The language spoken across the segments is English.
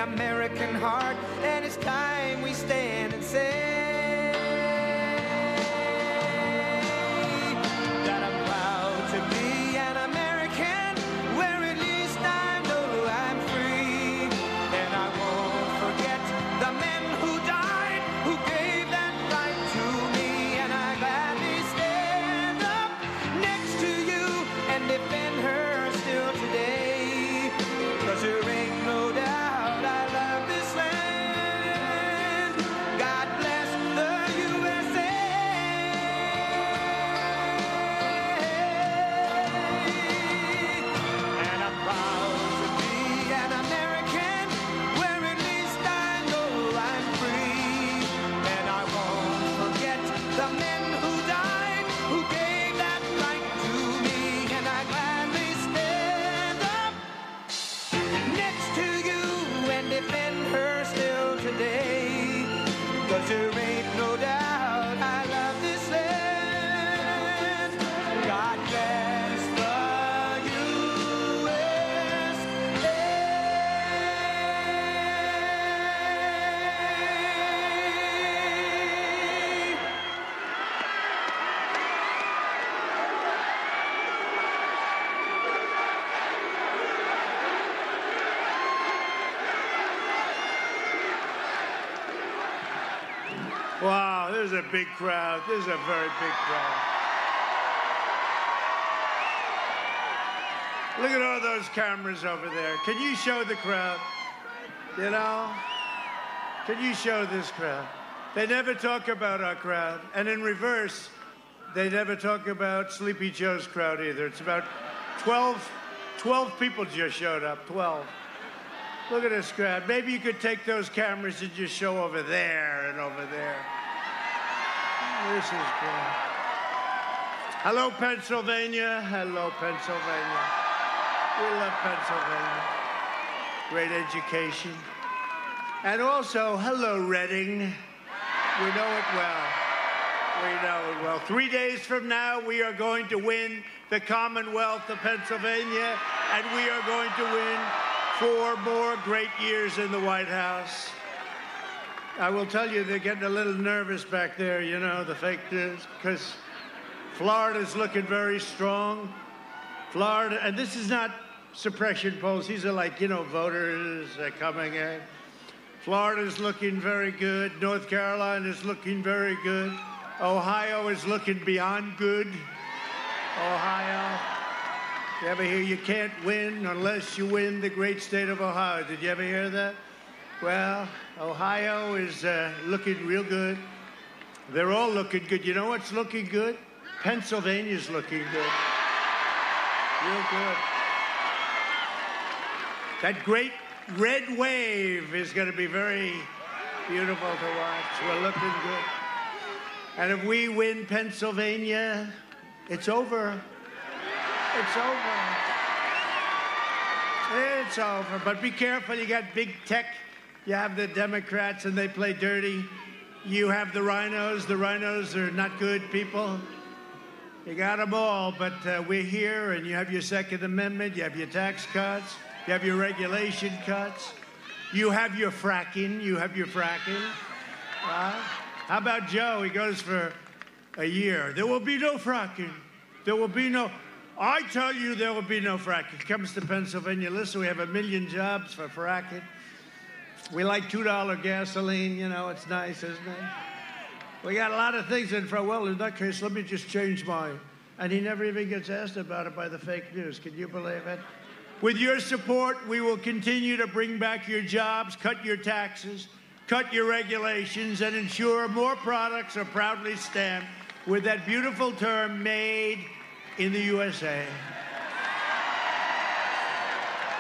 American heart, and it's time we stand and say that I'm proud to be an American, where at least I know I'm free. And I won't forget the men who died, who gave that right to me. And I gladly stand up next to you and defend her still today. 'Cause there ain't no doubt I love this land. God bless the USA. And I'm proud to be an American, where at least I know I'm free. And I won't forget the men who died, who gave that right to me. And I gladly stand up next to you and defend her still today. 'Cause there ain't no doubt I love this land. God bless the USA. Wow, there's a big crowd. There's a very big crowd. Look at all those cameras over there. Can you show the crowd? You know? Can you show this crowd? They never talk about our crowd. And in reverse, they never talk about Sleepy Joe's crowd either. It's about 12 people just showed up, 12. Look at this crowd. Maybe you could take those cameras and just show over there and over there. This is good. Hello, Pennsylvania. Hello, Pennsylvania. We love Pennsylvania. Great education. And also, hello, Reading. We know it well. We know it well. 3 days from now, we are going to win the Commonwealth of Pennsylvania, and we are going to win 4 more great years in the White House. I will tell you, they're getting a little nervous back there, you know, the fake news, because Florida's looking very strong. Florida, and this is not suppression polls. These are like, you know, voters coming in. Florida's looking very good. North Carolina's looking very good. Ohio is looking beyond good. Ohio. You ever hear you can't win unless you win the great state of Ohio? Did you ever hear that? Well, Ohio is looking real good. They're all looking good. You know what's looking good? Pennsylvania's looking good. Real good. That great red wave is going to be very beautiful to watch. We're looking good. And if we win Pennsylvania, it's over. It's over. It's over. But be careful. You got big tech. You have the Democrats, and they play dirty. You have the rhinos. The rhinos are not good people. You got them all. But we're here, and you have your Second Amendment. You have your tax cuts. You have your regulation cuts. You have your fracking. You have your fracking. How about Joe? He goes for a year. There will be no fracking. There will be no... I tell you, there will be no fracking. He comes to Pennsylvania. Listen, we have 1 million jobs for fracking. We like $2 gasoline. You know, it's nice, isn't it? We got a lot of things in for, well, in that case, let me just change mine. And he never even gets asked about it by the fake news. Can you believe it? With your support, we will continue to bring back your jobs, cut your taxes, cut your regulations, and ensure more products are proudly stamped with that beautiful term, made in the USA.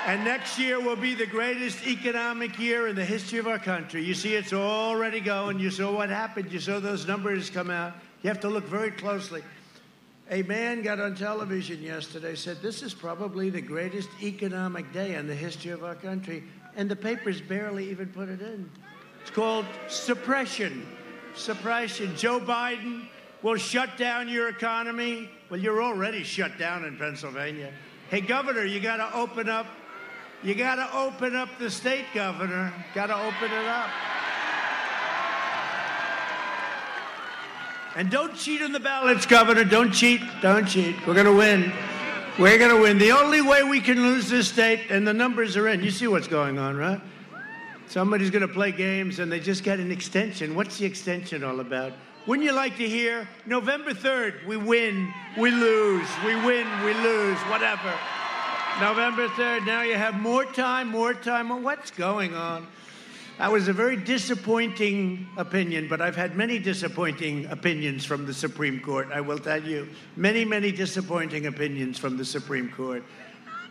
And next year will be the greatest economic year in the history of our country. You see, it's already going. You saw what happened. You saw those numbers come out. You have to look very closely. A man got on television yesterday, said this is probably the greatest economic day in the history of our country, and the papers barely even put it in. It's called suppression. Suppression. Joe Biden will shut down your economy. Well, you're already shut down in Pennsylvania. Hey, Governor, you got to open up You got to open up the state, Governor. Got to open it up. And don't cheat on the ballots, Governor. Don't cheat. Don't cheat. We're going to win. We're going to win. The only way we can lose this state, and the numbers are in. You see what's going on, right? Somebody's going to play games, and they just get an extension. What's the extension all about? Wouldn't you like to hear? November 3rd, we win, we lose. We win, we lose, whatever. November 3rd, now you have more time. Well, what's going on? That was a very disappointing opinion, but I've had many disappointing opinions from the Supreme Court, I will tell you. Many, many disappointing opinions from the Supreme Court.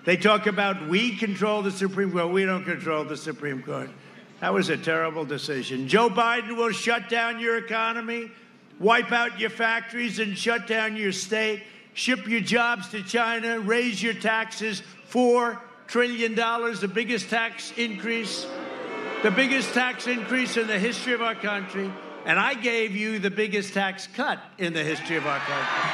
They talk about we control the Supreme Court. We don't control the Supreme Court. That was a terrible decision. Joe Biden will shut down your economy, wipe out your factories and shut down your state, ship your jobs to China, raise your taxes, $4 trillion, the biggest tax increase in the history of our country. And I gave you the biggest tax cut in the history of our country.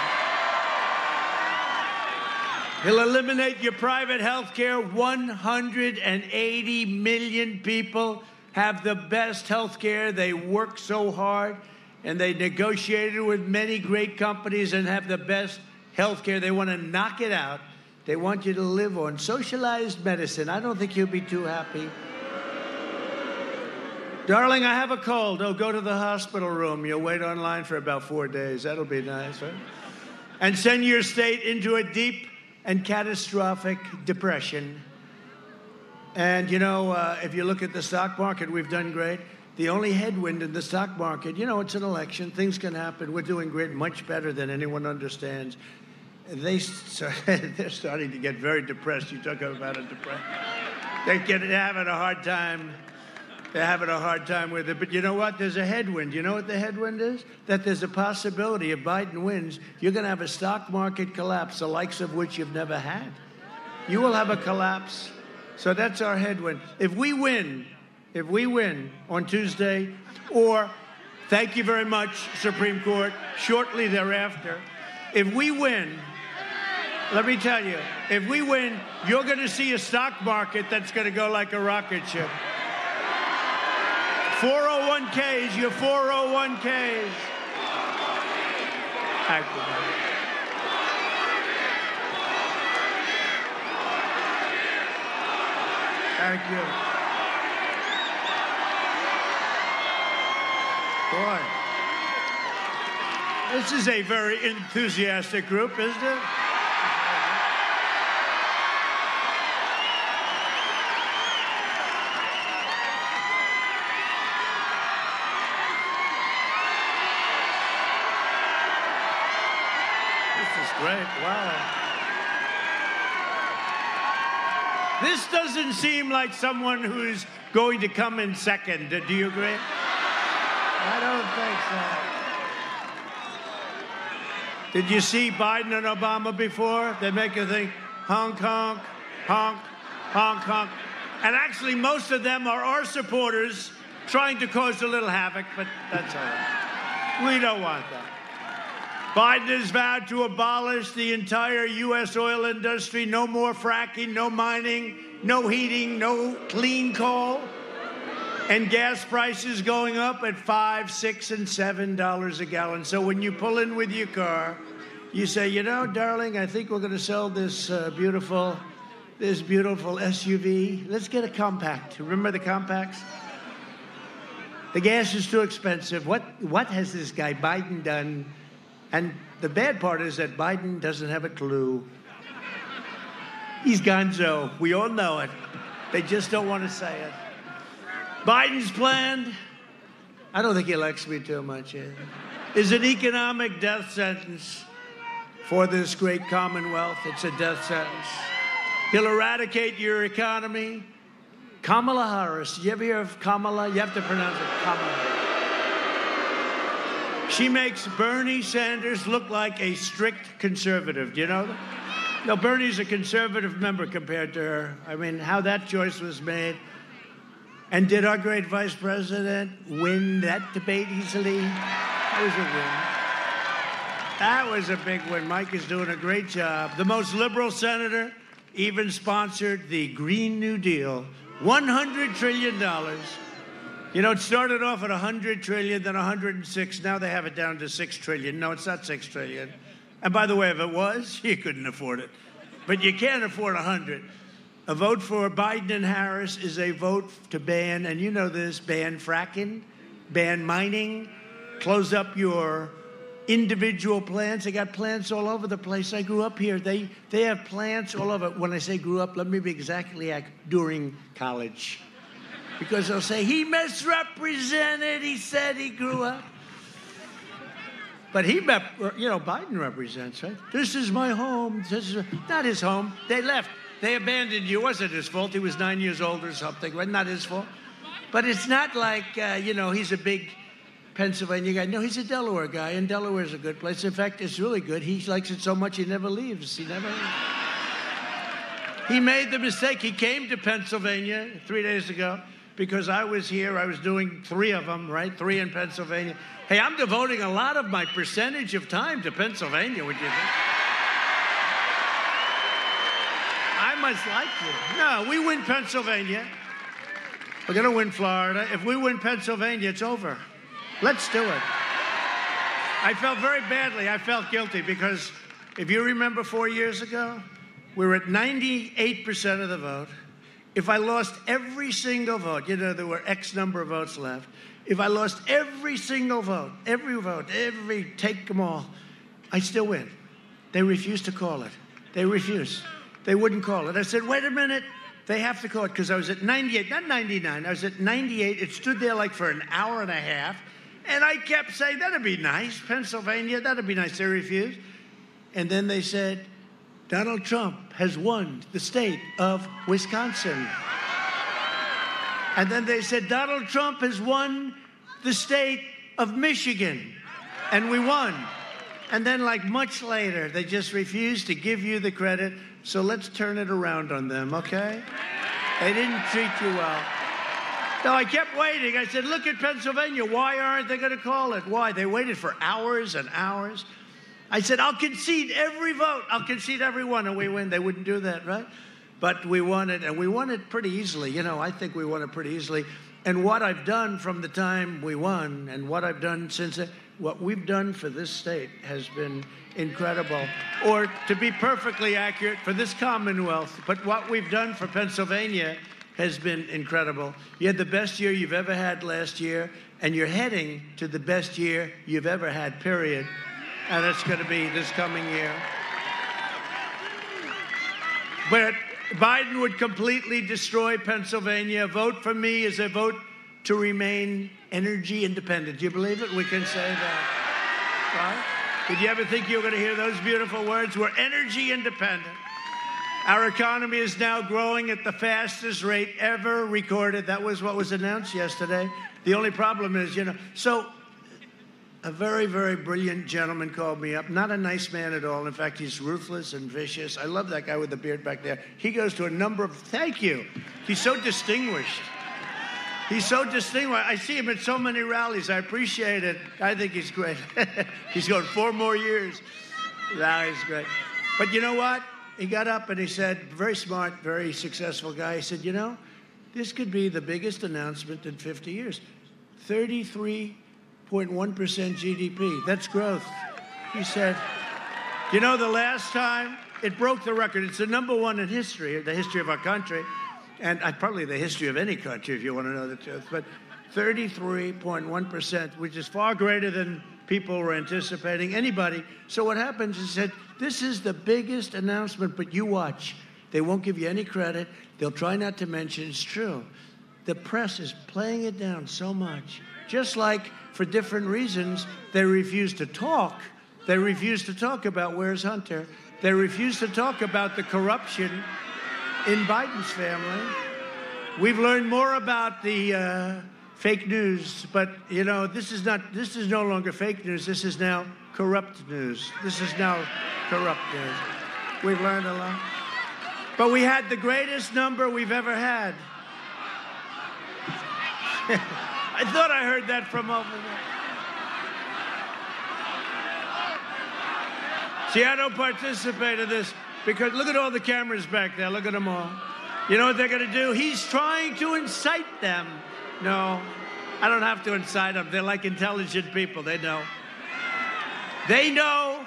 He'll eliminate your private health care. 180 million people have the best health care. They work so hard, and they negotiated with many great companies and have the best health care. They want to knock it out. They want you to live on socialized medicine. I don't think you'll be too happy. Darling, I have a cold. Oh, go to the hospital room. You'll wait online for about 4 days. That'll be nice, right? And send your state into a deep and catastrophic depression. And, if you look at the stock market, we've done great. The only headwind in the stock market, it's an election. Things can happen. We're doing great, much better than anyone understands. They're starting to get very depressed. You talk about a depression. They're having a hard time. They're having a hard time with it. But you know what? There's a headwind. You know what the headwind is? That there's a possibility if Biden wins, you're going to have a stock market collapse, the likes of which you've never had. You will have a collapse. So that's our headwind. If we win on Tuesday, or thank you very much, Supreme Court, shortly thereafter, if we win, let me tell you, if we win, you're going to see a stock market that's going to go like a rocket ship. 401ks, your 401ks. Activate. Thank you. Boy, this is a very enthusiastic group, isn't it? Great, wow. This doesn't seem like someone who's going to come in second. Do you agree? I don't think so. Did you see Biden and Obama before? They make you think, honk, honk, honk, honk, honk. And actually, most of them are our supporters trying to cause a little havoc, but that's all right. We don't want that. Biden has vowed to abolish the entire U.S. oil industry. No more fracking, no mining, no heating, no clean coal. And gas prices going up at $5, $6, and $7 a gallon. So when you pull in with your car, you say, darling, I think we're going to sell this beautiful SUV. Let's get a compact. Remember the compacts? The gas is too expensive. What has this guy Biden done? And the bad part is that Biden doesn't have a clue. He's gonzo. We all know it. They just don't want to say it. Biden's plan, I don't think he likes me too much, is an economic death sentence for this great Commonwealth. It's a death sentence. He'll eradicate your economy. Kamala Harris. You ever hear of Kamala? You have to pronounce it Kamala. She makes Bernie Sanders look like a strict conservative. Do you know that? No, Bernie's a conservative member compared to her. I mean, how that choice was made. And did our great vice president win that debate easily? That was a win. That was a big win. Mike is doing a great job. The most liberal senator even sponsored the Green New Deal, $100 trillion. You know, it started off at 100 trillion, then 106. Now they have it down to 6 trillion. No, it's not 6 trillion. And by the way, if it was, you couldn't afford it. But you can't afford 100. A vote for Biden and Harris is a vote to ban, and you know this, ban fracking, ban mining, close up your individual plants. They got plants all over the place. I grew up here. They have plants all over. When I say grew up, let me be exactly during college. Because they'll say, he misrepresented, he said he grew up. But Biden represents, right? This is my home. This is not his home. They left. They abandoned you. It wasn't his fault. He was 9 years old or something. Right? Not his fault. But it's not like, he's a big Pennsylvania guy. No, he's a Delaware guy, and Delaware's a good place. In fact, it's really good. He likes it so much he never leaves. He made the mistake. He came to Pennsylvania 3 days ago because I was here. I was doing 3 of them, right? 3 in Pennsylvania. Hey, I'm devoting a lot of my percentage of time to Pennsylvania, would you think? I must like you. No, we win Pennsylvania. We're going to win Florida. If we win Pennsylvania, it's over. Let's do it. I felt very badly. I felt guilty because if you remember 4 years ago, we were at 98% of the vote. If I lost every single vote, there were X number of votes left. If I lost every single vote, take them all, I still win. They refused to call it. They refused. They wouldn't call it. I said, wait a minute. They have to call it because I was at 98, not 99. I was at 98. It stood there like for an hour and a half. And I kept saying, that'd be nice. Pennsylvania, that'd be nice. They refused. And then they said, Donald Trump has won the state of Wisconsin. And then they said, Donald Trump has won the state of Michigan. And we won. And then, like much later, they just refused to give you the credit. So let's turn it around on them, okay? They didn't treat you well. No, I kept waiting. I said, look at Pennsylvania. Why aren't they going to call it? Why? They waited for hours and hours. I said, I'll concede every vote. I'll concede every one, and we win. They wouldn't do that, right? But we won it, and we won it pretty easily. I think we won it pretty easily. And what I've done from the time we won and what I've done since then, what we've done for this state has been incredible. Or to be perfectly accurate, for this Commonwealth. But what we've done for Pennsylvania has been incredible. You had the best year you've ever had last year, and you're heading to the best year you've ever had, period. And it's going to be this coming year. But Biden would completely destroy Pennsylvania. Vote for me is a vote to remain energy independent. Do you believe it? We can say that. Right? Did you ever think you were going to hear those beautiful words? We're energy independent. Our economy is now growing at the fastest rate ever recorded. That was what was announced yesterday. The only problem is, so a very, very brilliant gentleman called me up. Not a nice man at all. In fact, he's ruthless and vicious. I love that guy with the beard back there. He goes to a number of, thank you. He's so distinguished. He's so distinguished. I see him at so many rallies. I appreciate it. I think he's great. He's going 4 more years. Now he's great. But you know what? He got up and he said, very smart, very successful guy. He said, this could be the biggest announcement in 50 years. 33.1% GDP. That's growth. He said, the last time it broke the record, it's the #1 in history, the history of our country, and probably the history of any country, if you want to know the truth, but 33.1%, which is far greater than people were anticipating, anybody. So what happens is, he said, this is the biggest announcement, but you watch. They won't give you any credit. They'll try not to mention it's true. The press is playing it down so much. Just like, for different reasons, they refuse to talk. They refuse to talk about where's Hunter. They refuse to talk about the corruption in Biden's family. We've learned more about the fake news, but this is no longer fake news. This is now corrupt news. This is now corrupt news. We've learned a lot. But we had the greatest number we've ever had. I thought I heard that from over there. See, I don't participate in this. Because look at all the cameras back there. Look at them all. You know what they're going to do? He's trying to incite them. No, I don't have to incite them. They're like intelligent people. They know. They know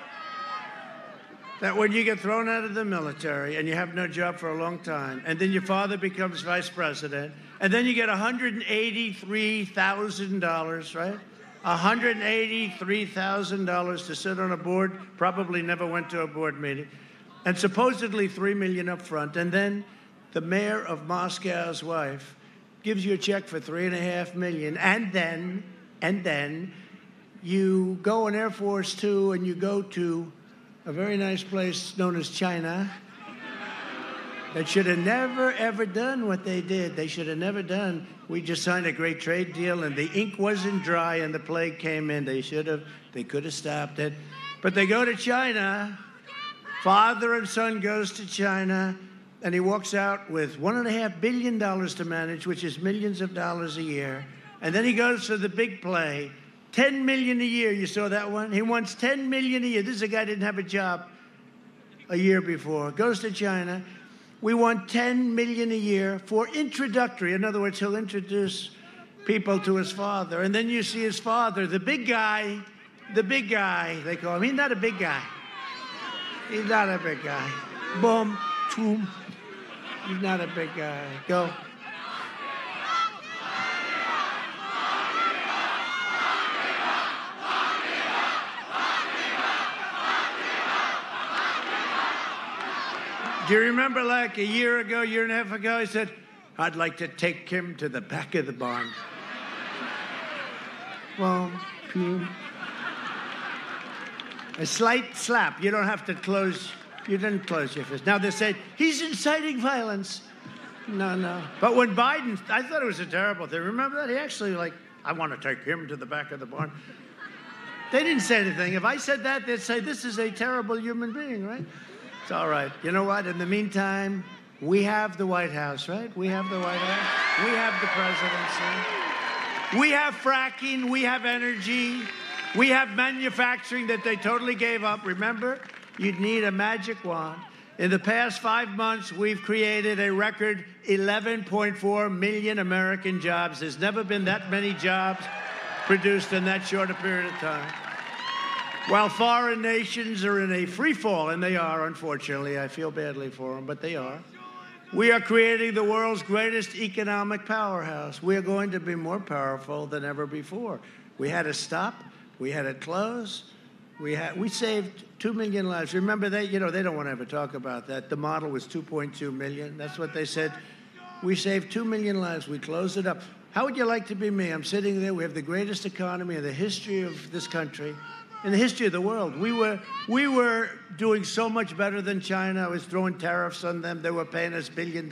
that when you get thrown out of the military and you have no job for a long time, and then your father becomes vice president, and then you get $183,000, right? $183,000 to sit on a board, probably never went to a board meeting, and supposedly $3 million up front, and then the mayor of Moscow's wife gives you a check for $3.5 million, and then you go on Air Force Two and you go to a very nice place known as China that should have never, ever done what they did. They should have never done. We just signed a great trade deal, and the ink wasn't dry, and the plague came in. They could have stopped it. But they go to China. Father and son goes to China, and he walks out with $1.5 billion to manage, which is millions of dollars a year. And then he goes for the big play. $10 million a year. You saw that one? He wants $10 million a year. This is a guy who didn't have a job a year before. Goes to China. We want $10 million a year for introductory. In other words, he'll introduce people to his father. And then you see his father, the big guy, they call him. He's not a big guy. He's not a big guy. Boom, boom. He's not a big guy. Go. Do you remember like a year and a half ago, he said, I'd like to take him to the back of the barn. Well, a slight slap. You don't have to close, you didn't close your fist. Now they say, he's inciting violence. No. But when Biden, I thought it was a terrible thing. Remember that? He actually I want to take him to the back of the barn. They didn't say anything. If I said that, they'd say, this is a terrible human being, right? It's all right. You know what? In the meantime, we have the White House, right? We have the White House. We have the presidency. We have fracking. We have energy. We have manufacturing that they totally gave up. Remember, you'd need a magic wand. In the past 5 months, we've created a record 11.4 million American jobs. There's never been that many jobs produced in that short a period of time. While foreign nations are in a free fall, and they are, unfortunately, I feel badly for them, but they are, we are creating the world's greatest economic powerhouse. We are going to be more powerful than ever before. We had to stop. We had to close. We saved 2 million lives. Remember that? You know, they don't want to ever talk about that. The model was 2.2 million. That's what they said. We saved 2 million lives. We closed it up. How would you like to be me? I'm sitting there. We have the greatest economy in the history of this country. In the history of the world, we were doing so much better than China. I was throwing tariffs on them. They were paying us $1 billion.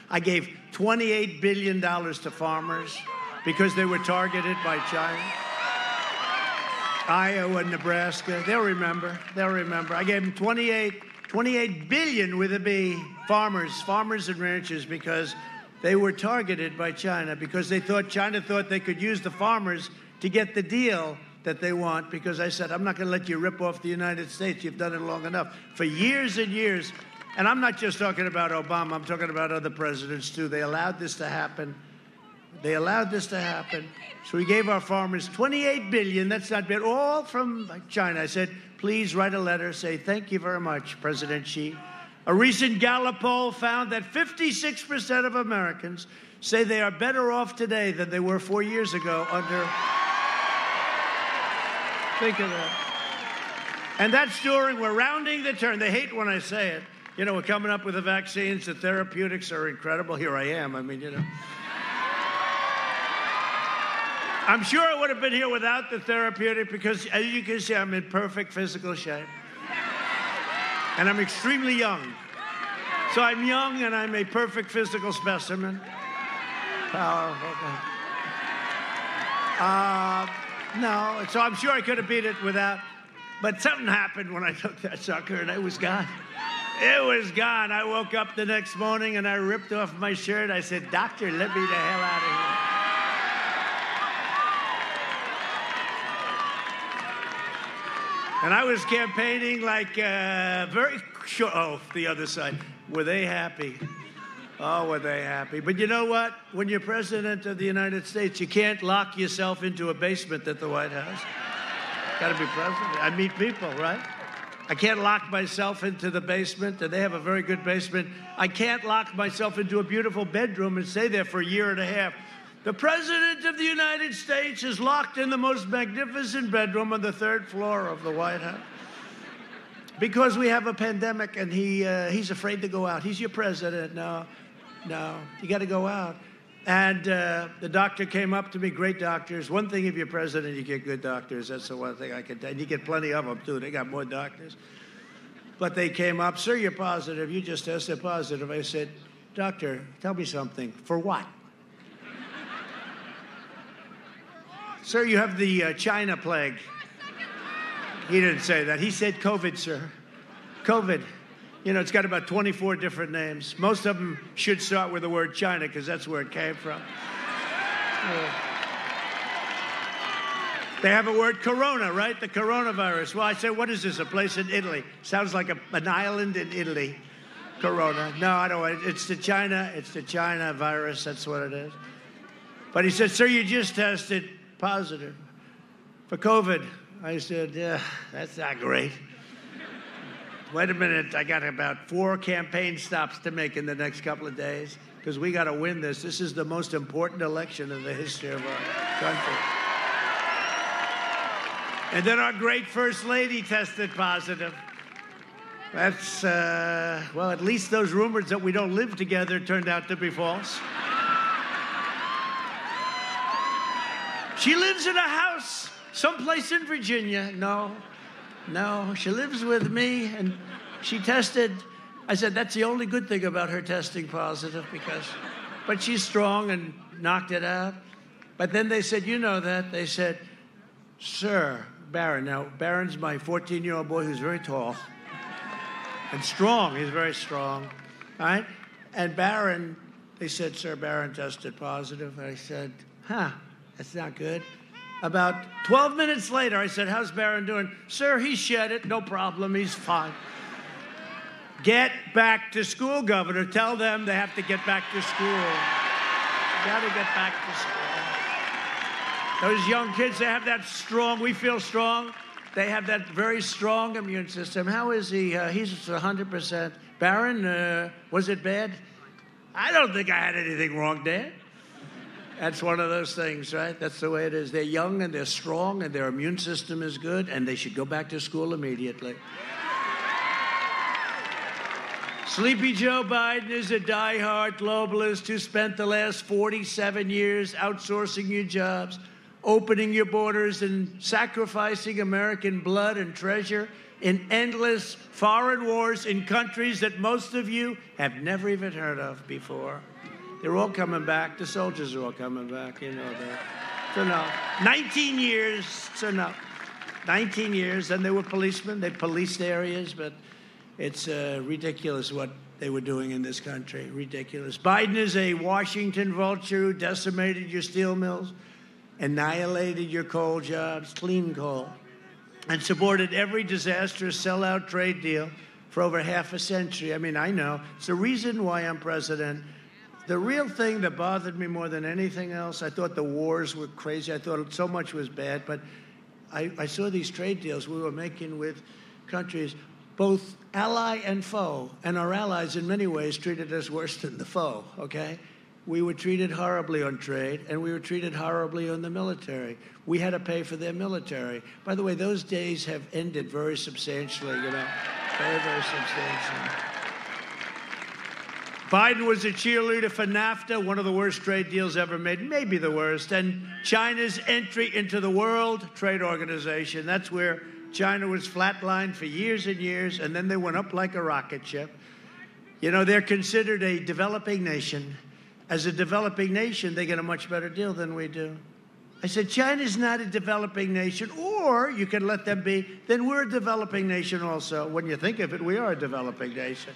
I gave $28 billion to farmers because they were targeted by China. Iowa, Nebraska, they'll remember. I gave them 28 billion with a B, farmers and ranchers, because they were targeted by China, because China thought they could use the farmers to get the deal that they want, because I said, I'm not going to let you rip off the United States. You've done it long enough. For years and years, and I'm not just talking about Obama, I'm talking about other presidents too. They allowed this to happen. So we gave our farmers $28 billion. That's not bad. All from China. I said, please write a letter. Say, thank you very much, President Xi. A recent Gallup poll found that 56% of Americans say they are better off today than they were 4 years ago under... Think of that. And that's during, we're rounding the turn. They hate when I say it. You know, we're coming up with the vaccines. The therapeutics are incredible. Here I am. I mean, you know. I'm sure I would have been here without the therapeutic, because, as you can see, I'm in perfect physical shape. And I'm extremely young. So I'm young, and I'm a perfect physical specimen. Powerful. No, so I'm sure I could have beat it without, but something happened when I took that sucker, and it was gone. It was gone. I woke up the next morning, and I ripped off my shirt. I said, doctor, let me the hell out of here. And I was campaigning like very Sure. Oh, the other side. Were they happy? Oh, were they happy? But you know what? When you're president of the United States, you can't lock yourself into a basement at the White House. Got to be president. I meet people, right? I can't lock myself into the basement, and they have a very good basement. I can't lock myself into a beautiful bedroom and stay there for a year and a half. The President of the United States is locked in the most magnificent bedroom on the 3rd floor of the White House because we have a pandemic, and he's afraid to go out. He's your president. No, you got to go out. And the doctor came up to me, great doctors. One thing, if you're president, you get good doctors. That's the one thing I can tell you. You get plenty of them, too. They got more doctors. But they came up, sir, you're positive. You just tested positive. I said, doctor, tell me something. For what? Sir, you have the China plague. He didn't say that. He said COVID, sir. COVID. You know, it's got about 24 different names. Most of them should start with the word China because that's where it came from. They have a word corona, right? The coronavirus. Well, I said, what is this, a place in Italy? Sounds like an island in Italy. Corona. No, I don't. It's the China virus. That's what it is. But he said, sir, you just tested positive for COVID. I said, yeah, that's not great. Wait a minute, I got about 4 campaign stops to make in the next couple of days because we got to win this. This is the most important election in the history of our country. And then our great First Lady tested positive. That's, well, at least those rumors that we don't live together turned out to be false. She lives in a house someplace in Virginia. No, she lives with me, and she tested. I said, that's the only good thing about her testing positive, but she's strong and knocked it out. But then they said, you know that? They said, sir, Barron. Now, Barron's my 14-year-old boy who's very tall and strong. He's very strong, all right? And Barron, they said, sir, Barron tested positive. I said, that's not good. About 12 minutes later, I said, how's Barron doing? Sir, he shed it. No problem. He's fine. Get back to school, Governor. Tell them they have to get back to school. Got to get back to school. Those young kids, they have that strong, we feel strong. They have that very strong immune system. How is he? He's 100%. Barron, was it bad? I don't think I had anything wrong, Dad. That's one of those things, right? That's the way it is. They're young and they're strong and their immune system is good, and they should go back to school immediately. Sleepy Joe Biden is a diehard globalist who spent the last 47 years outsourcing your jobs, opening your borders, and sacrificing American blood and treasure in endless foreign wars in countries that most of you have never even heard of before. They're all coming back. The soldiers are all coming back. You know that. So no, 19 years. So no, 19 years. And they were policemen. They policed areas, but it's ridiculous what they were doing in this country. Ridiculous. Biden is a Washington vulture who decimated your steel mills, annihilated your coal jobs, clean coal, and supported every disastrous sellout trade deal for over half a century. I mean, I know. It's the reason why I'm president. The real thing that bothered me more than anything else, I thought the wars were crazy. I thought so much was bad, but I saw these trade deals we were making with countries, both ally and foe, and our allies in many ways treated us worse than the foe, okay? We were treated horribly on trade, and we were treated horribly on the military. We had to pay for their military. By the way, those days have ended very substantially, you know, very, very substantially. Biden was a cheerleader for NAFTA, one of the worst trade deals ever made, maybe the worst, and China's entry into the World Trade Organization. That's where China was flatlined for years and years, and then they went up like a rocket ship. You know, they're considered a developing nation. As a developing nation, they get a much better deal than we do. I said, China's not a developing nation, or you can let them be, then we're a developing nation also. When you think of it, we are a developing nation.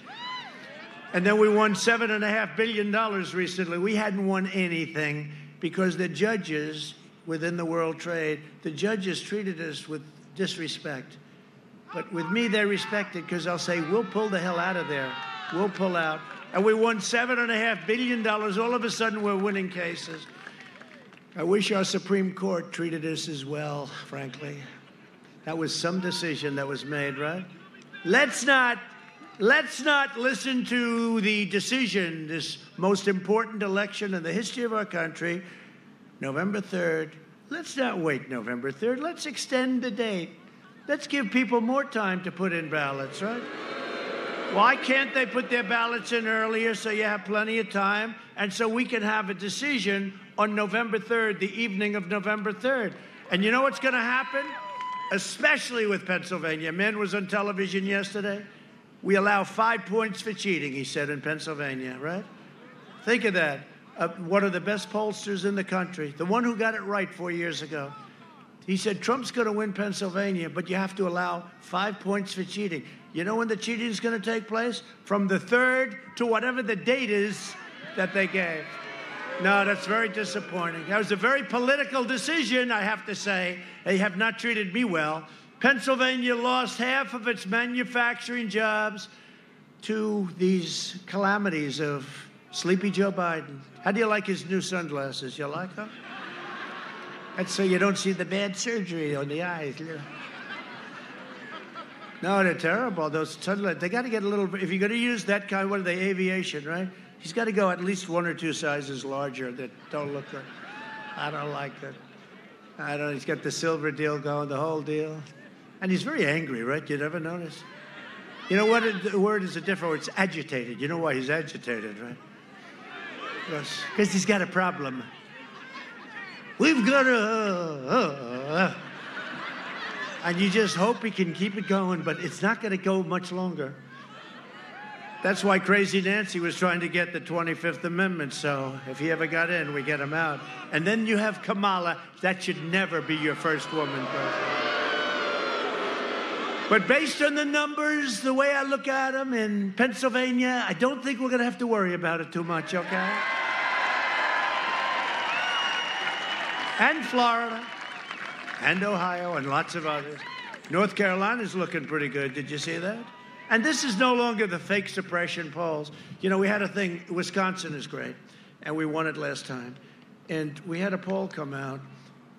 And then we won $7.5 billion recently. We hadn't won anything because the judges within the world trade, the judges treated us with disrespect. But with me, they respect it because I'll say, we'll pull the hell out of there. We'll pull out. And we won $7.5 billion. All of a sudden, we're winning cases. I wish our Supreme Court treated us as well, frankly. That was some decision that was made, right? Let's not listen to the decision, this most important election in the history of our country, November 3rd. Let's not wait November 3rd. Let's extend the date. Let's give people more time to put in ballots, right? Why can't they put their ballots in earlier so you have plenty of time and so we can have a decision on November 3rd, the evening of November 3rd? And you know what's going to happen? Especially with Pennsylvania. A man was on television yesterday. We allow 5 points for cheating, he said, in Pennsylvania, right? Think of that. One of the best pollsters in the country, the one who got it right 4 years ago. He said, Trump's going to win Pennsylvania, but you have to allow 5 points for cheating. You know when the cheating is going to take place? From the 3rd to whatever the date is that they gave. No, that's very disappointing. That was a very political decision, I have to say. They have not treated me well. Pennsylvania lost half of its manufacturing jobs to these calamities of Sleepy Joe Biden. How do you like his new sunglasses? You like them? That's so you don't see the bad surgery on the eyes. No, they're terrible. Those sunglasses, they got to get a little, if you're going to use that kind, what are they, aviation, right? He's got to go at least 1 or 2 sizes larger that don't look good. I don't like that. He's got the silver deal going, the whole deal. And he's very angry, right? You never notice? You know what? The word is a different word. It's agitated. You know why he's agitated, right? Because he's got a problem. We've got and you just hope he can keep it going, but it's not going to go much longer. That's why Crazy Nancy was trying to get the 25th Amendment, so if he ever got in, we get him out. And then you have Kamala. That should never be your first woman president. But based on the numbers, the way I look at them in Pennsylvania, I don't think we're going to have to worry about it too much, okay? And Florida, and Ohio, and lots of others. North Carolina's looking pretty good. Did you see that? And this is no longer the fake suppression polls. You know, we had a thing, Wisconsin is great, and we won it last time. And we had a poll come out.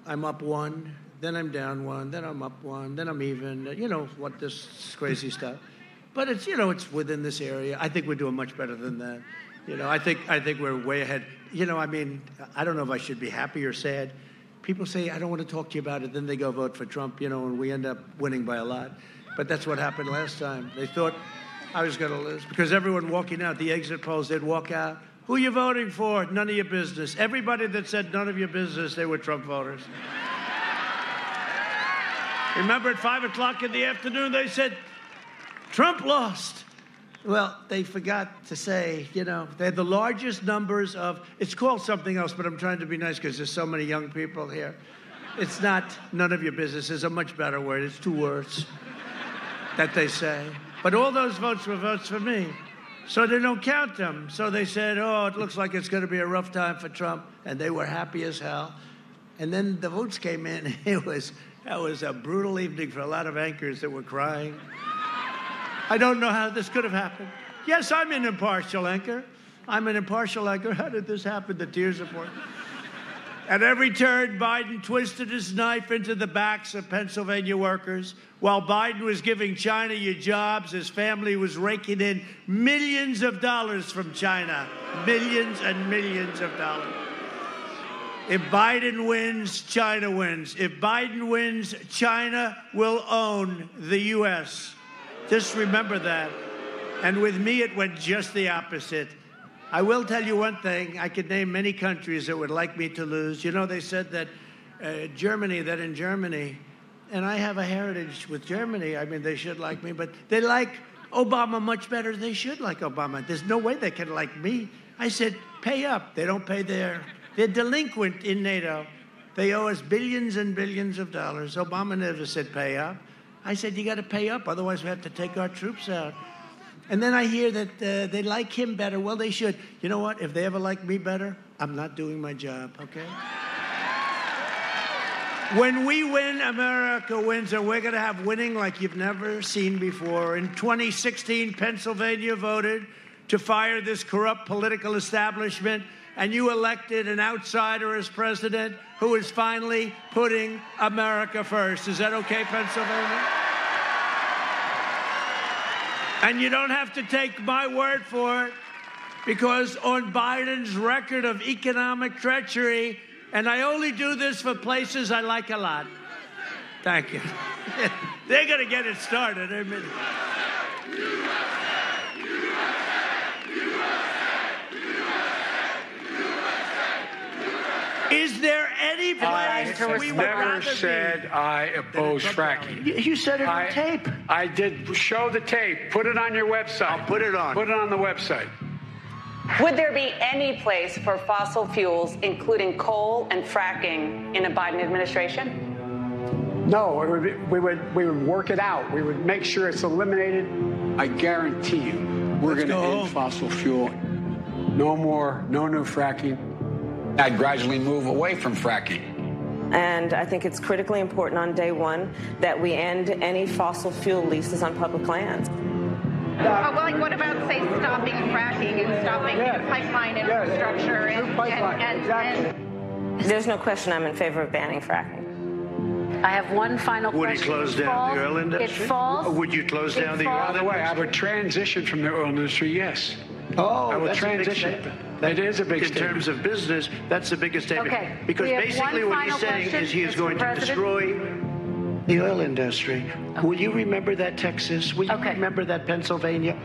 I'm up 1, then I'm down 1, then I'm up 1, then I'm even. You know, what this crazy stuff. But it's, you know, it's within this area. I think we're doing much better than that. You know, I think we're way ahead. You know, I mean, I don't know if I should be happy or sad. People say, I don't want to talk to you about it. Then they go vote for Trump, you know, and we end up winning by a lot. But that's what happened last time. They thought I was going to lose because everyone walking out, the exit polls, they'd walk out. Who are you voting for? None of your business. Everybody that said none of your business, they were Trump voters. Remember at 5 o'clock in the afternoon, they said, Trump lost. Well, they forgot to say, you know, they had the largest numbers of, it's called something else, but I'm trying to be nice because there's so many young people here. It's not none of your business. It's a much better word. It's 2 words that they say. But all those votes were votes for me. So they don't count them. So they said, oh, it looks like it's going to be a rough time for Trump. And they were happy as hell. And then the votes came in. That was a brutal evening for a lot of anchors that were crying. I don't know how this could have happened. Yes, I'm an impartial anchor. I'm an impartial anchor. How did this happen? The tears are pouring. At every turn, Biden twisted his knife into the backs of Pennsylvania workers. While Biden was giving China your jobs, his family was raking in millions of dollars from China. Millions and millions of dollars. If Biden wins, China wins. If Biden wins, China will own the U.S. Just remember that. And with me, it went just the opposite. I will tell you one thing. I could name many countries that would like me to lose. You know, they said that in Germany, and I have a heritage with Germany. I mean, they should like me, but they like Obama much better. They should like Obama. There's no way they can like me. I said, pay up. They don't pay they're delinquent in NATO. They owe us billions and billions of dollars. Obama never said pay up. I said, you got to pay up, otherwise we have to take our troops out. And then I hear that they like him better. Well, they should. You know what? If they ever like me better, I'm not doing my job, okay? When we win, America wins, and we're going to have winning like you've never seen before. In 2016, Pennsylvania voted to fire this corrupt political establishment, and you elected an outsider as president who is finally putting America first. Is that okay, Pennsylvania? And you don't have to take my word for it, because on Biden's record of economic treachery, and I only do this for places I like a lot. Thank you. They're going to get it started in a minute. Is there any place we would rather never said I oppose fracking. You said it on tape. I did show the tape. Put it on your website. I'll put it on. Put it on the website. Would there be any place for fossil fuels, including coal and fracking, in a Biden administration? No, we would work it out. We would make sure it's eliminated. I guarantee you, we're going to end fossil fuel. No more, no new fracking. I'd gradually move away from fracking. And I think it's critically important on day one that we end any fossil fuel leases on public lands. Well, like, what about, say, stopping fracking and stopping pipeline infrastructure and There's no question I'm in favor of banning fracking. I have one final question. Would he close down the oil industry? It falls. Would you close down the oil By the way, I industry? would transition from the oil industry, yes. Oh, I would that's transition. a big statement. That is a big In statement. terms of business, that's the biggest statement. Okay. Because We have basically one what he's final saying question, is he is Mr. going to President. destroy the oil industry. Will you remember that, Texas? Will you Okay. remember that, Pennsylvania?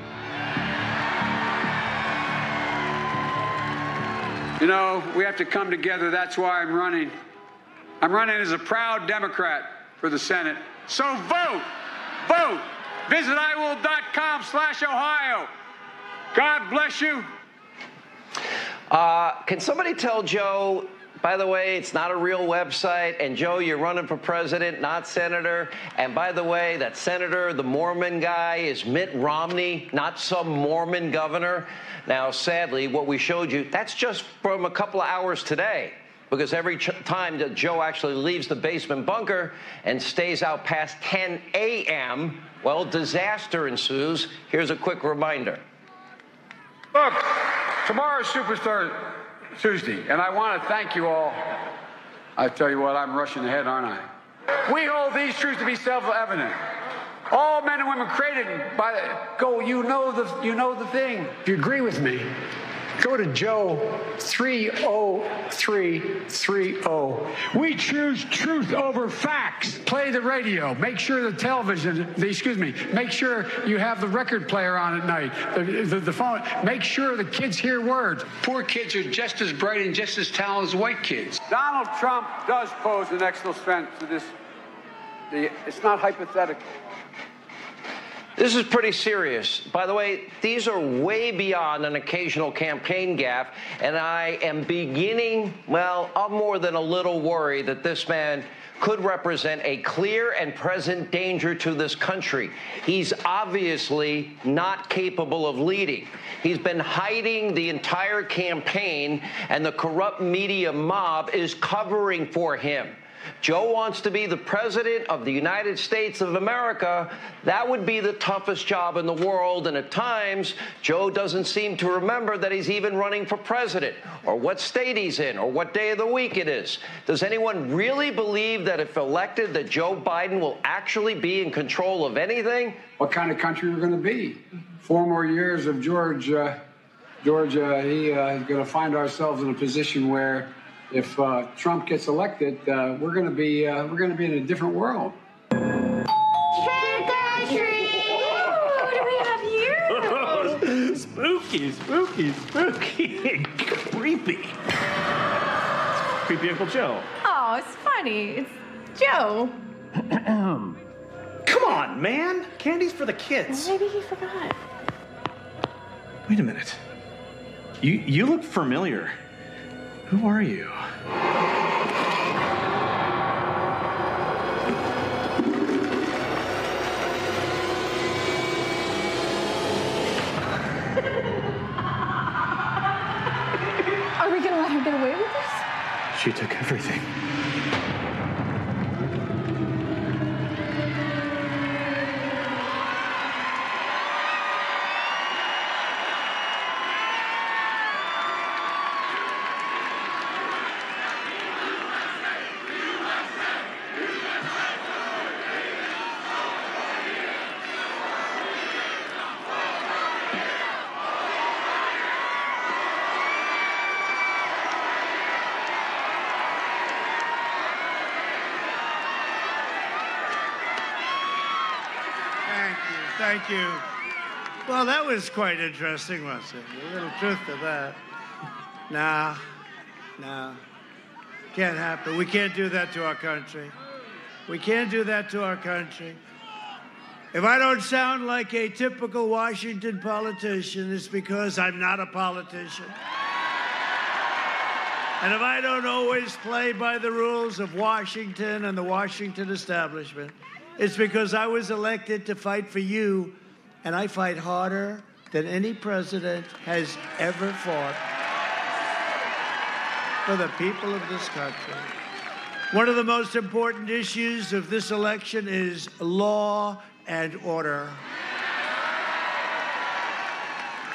You know, we have to come together. That's why I'm running. I'm running as a proud Democrat for the Senate. So vote. Vote. Visit iwill.com/Ohio. God bless you. Can somebody tell Joe, by the way, it's not a real website, and Joe, you're running for president, not senator, and by the way, that senator, the Mormon guy, is Mitt Romney, not some Mormon governor. Now, sadly, what we showed you, that's just from a couple of hours today, because every time that Joe actually leaves the basement bunker and stays out past 10 a.m., well, disaster ensues. Here's a quick reminder. Look, tomorrow's Superstar Tuesday, and I want to thank you all. I tell you what, I'm rushing ahead, aren't I? We hold these truths to be self-evident. All men and women created by you know the thing. If you agree with me, go to Joe 30330. We choose truth over facts. Play the radio. Make sure the television, make sure you have the record player on at night, the phone. Make sure the kids hear words. Poor kids are just as bright and just as talented as white kids. Donald Trump does pose an extra threat to this. It's not hypothetical. This is pretty serious. By the way, these are way beyond an occasional campaign gaffe, and I am beginning, well, I'm more than a little worried that this man could represent a clear and present danger to this country. He's obviously not capable of leading. He's been hiding the entire campaign, and the corrupt media mob is covering for him. Joe wants to be the president of the United States of America. That would be the toughest job in the world. And at times, Joe doesn't seem to remember that he's even running for president, or what state he's in, or what day of the week it is. Does anyone really believe that if elected, that Joe Biden will actually be in control of anything? What kind of country we're going to be? 4 more years of Georgia, he's going to find ourselves in a position where if Trump gets elected, we're going to be in a different world. Trick or treat! What do we have here? Spooky, creepy. It's creepy Uncle Joe. Oh, it's funny. It's Joe. Come on, man. Candy's for the kids. Maybe he forgot. Wait a minute. You look familiar. Who are you? Are we gonna let her get away with this? She took everything. Thank you. Well, that was quite interesting, wasn't it? A little truth to that. Nah. Can't happen. We can't do that to our country. We can't do that to our country. If I don't sound like a typical Washington politician, it's because I'm not a politician. And if I don't always play by the rules of Washington and the Washington establishment, it's because I was elected to fight for you, and I fight harder than any president has ever fought for the people of this country. One of the most important issues of this election is law and order.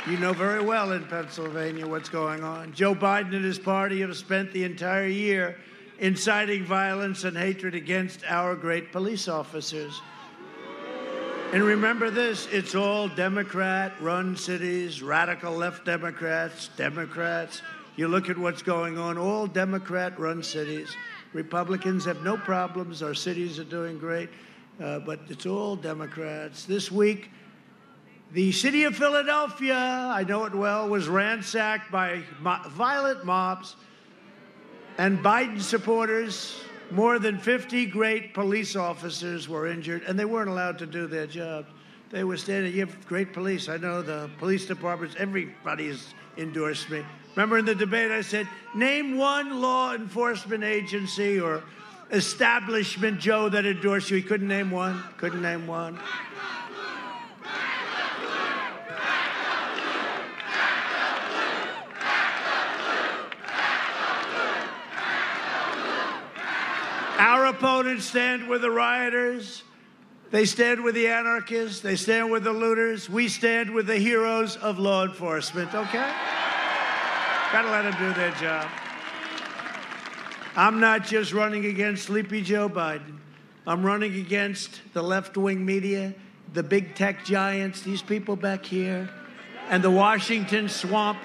You know very well in Pennsylvania what's going on. Joe Biden and his party have spent the entire year inciting violence and hatred against our great police officers. And remember this, it's all Democrat-run cities, radical left Democrats. You look at what's going on, all Democrat-run cities. Republicans have no problems. Our cities are doing great, but it's all Democrats. This week, the city of Philadelphia, I know it well, was ransacked by violent mobs and Biden supporters. More than 50 great police officers were injured, and they weren't allowed to do their job. They were standing. You have great police. I know the police departments, everybody's endorsed me. Remember in the debate I said, name one law enforcement agency or establishment, Joe, that endorsed you. He couldn't name one. Couldn't name one. Our opponents stand with the rioters. They stand with the anarchists. They stand with the looters. We stand with the heroes of law enforcement, okay? Gotta let them do their job. I'm not just running against Sleepy Joe Biden. I'm running against the left-wing media, the big tech giants, these people back here, and the Washington swamp.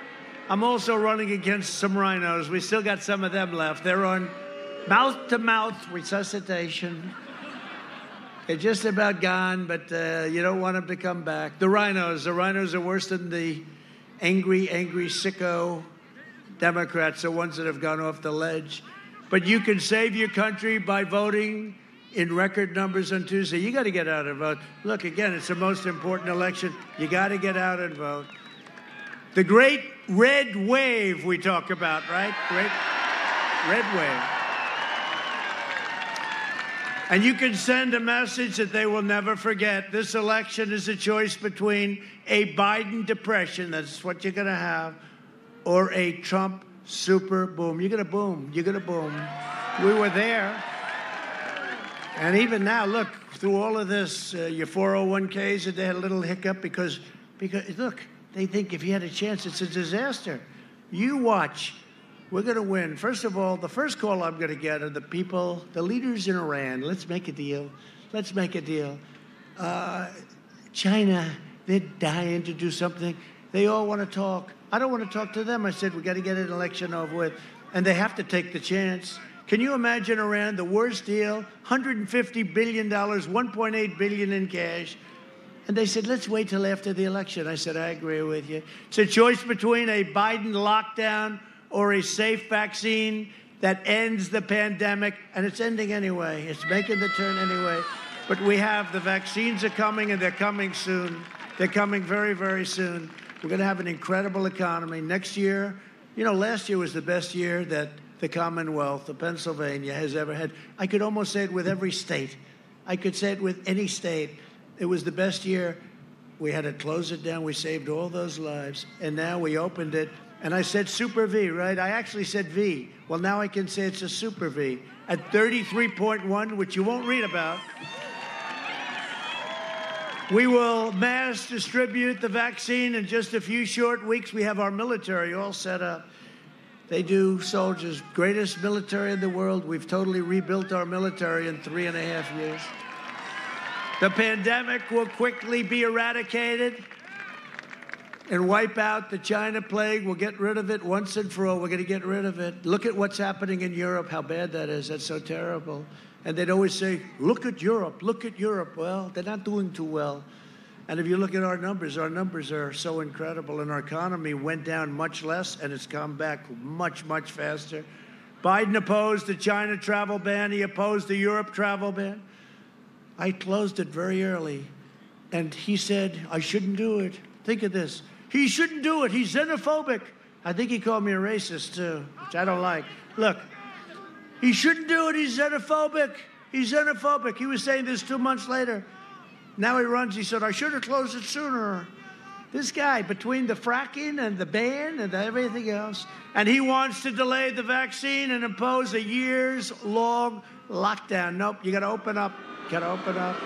I'm also running against some rhinos. We still got some of them left. They're on mouth-to-mouth resuscitation. They're just about gone, but you don't want them to come back. The rhinos are worse than the angry sicko Democrats, the ones that have gone off the ledge. But you can save your country by voting in record numbers on Tuesday. You got to get out and vote. Look, again, it's the most important election. You got to get out and vote. The great red wave we talk about, right? Great red wave. And you can send a message that they will never forget. This election is a choice between a Biden depression, that's what you're going to have, or a Trump super boom. You're going to boom. You're going to boom. We were there. And even now, look, through all of this, your 401ks, they had a little hiccup because, look, they think if you had a chance, it's a disaster. You watch. We're going to win. First of all, the first call I'm going to get are the people, the leaders in Iran. Let's make a deal. Let's make a deal. China, they're dying to do something. They all want to talk. I don't want to talk to them. I said, we got to get an election over with. And they have to take the chance. Can you imagine Iran, the worst deal, $150 billion, $1.8 billion in cash. And they said, let's wait till after the election. I said, I agree with you. It's a choice between a Biden lockdown or a safe vaccine that ends the pandemic, and it's ending anyway. It's making the turn anyway. But we have, the vaccines are coming, and they're coming soon. They're coming very, very soon. We're going to have an incredible economy. Next year, you know, last year was the best year that the Commonwealth of Pennsylvania has ever had. I could almost say it with every state. I could say it with any state. It was the best year. We had to close it down. We saved all those lives, and now we opened it. And I said Super V, right? I actually said V. Well, now I can say it's a Super V at 33.1, which you won't read about. We will mass distribute the vaccine in just a few short weeks. We have our military all set up. They do, soldiers, greatest military in the world. We've totally rebuilt our military in 3.5 years. The pandemic will quickly be eradicated and wipe out the China plague. We'll get rid of it once and for all. We're going to get rid of it. Look at what's happening in Europe, how bad that is. That's so terrible. And they'd always say, look at Europe, look at Europe. Well, they're not doing too well. And if you look at our numbers are so incredible, and our economy went down much less, and it's come back much, much faster. Biden opposed the China travel ban. He opposed the Europe travel ban. I closed it very early, and he said, I shouldn't do it. Think of this. He shouldn't do it. He's xenophobic. I think he called me a racist, too, which I don't like. Look, he shouldn't do it. He's xenophobic. He's xenophobic. He was saying this 2 months later. Now he runs. He said, I should have closed it sooner. This guy, between the fracking and the ban and everything else, and he wants to delay the vaccine and impose a years-long lockdown. Nope, you got to open up. Got to open up.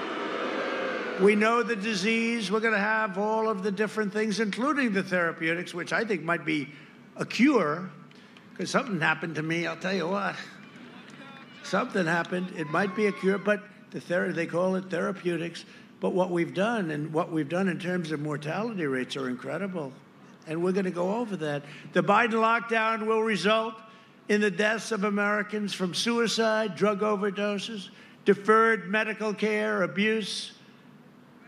We know the disease. We're going to have all of the different things, including the therapeutics, which I think might be a cure, because something happened to me. I'll tell you what. Something happened. It might be a cure, but they call it therapeutics. But what we've done in terms of mortality rates are incredible. And we're going to go over that. The Biden lockdown will result in the deaths of Americans from suicide, drug overdoses, deferred medical care, abuse.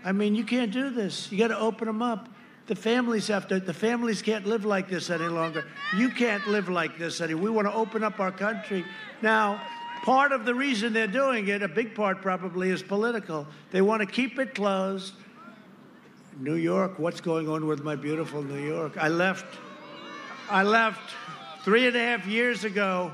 I mean, you can't do this. You got to open them up. The families can't live like this any longer. You can't live like this anymore. We want to open up our country. Now, part of the reason they're doing it, a big part probably, is political. They want to keep it closed. New York, what's going on with my beautiful New York? I left 3.5 years ago,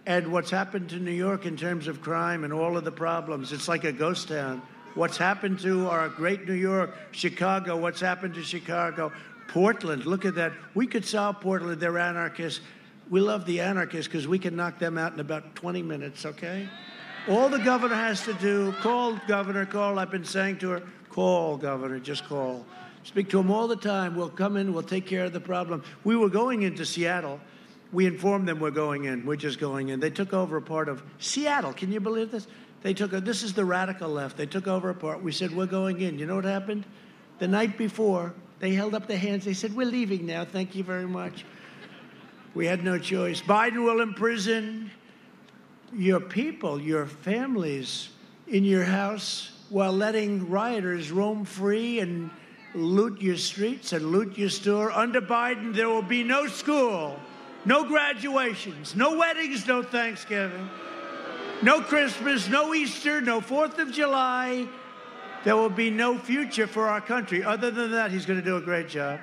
and what's happened to New York in terms of crime and all of the problems, it's like a ghost town. What's happened to our great New York, Chicago, what's happened to Chicago, Portland, look at that. We could solve Portland, they're anarchists. We love the anarchists because we can knock them out in about 20 minutes, okay? All the governor has to do, call governor, call, I've been saying to her, call governor, just call. Speak to him all the time. We'll come in, we'll take care of the problem. We were going into Seattle. We informed them we're going in, we're just going in. They took over a part of Seattle, can you believe this? This is the radical left. They took over a part. We said, we're going in. You know what happened? The night before, they held up their hands. They said, we're leaving now. Thank you very much. We had no choice. Biden will imprison your people, your families in your house while letting rioters roam free and loot your streets and loot your store. Under Biden, there will be no school, no graduations, no weddings, no Thanksgiving. No Christmas, no Easter, no 4th of July. There will be no future for our country. Other than that, he's going to do a great job.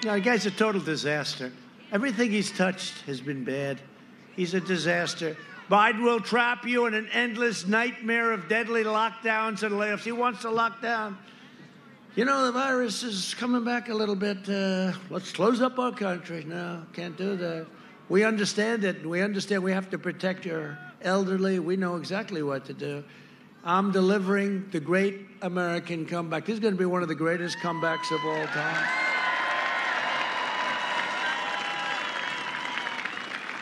Now, the guy's a total disaster. Everything he's touched has been bad. He's a disaster. Biden will trap you in an endless nightmare of deadly lockdowns and layoffs. He wants to lock down. You know, the virus is coming back a little bit. Let's close up our country. No, can't do that. We understand it. We understand we have to protect your elderly. We know exactly what to do. I'm delivering the great American comeback. This is going to be one of the greatest comebacks of all time.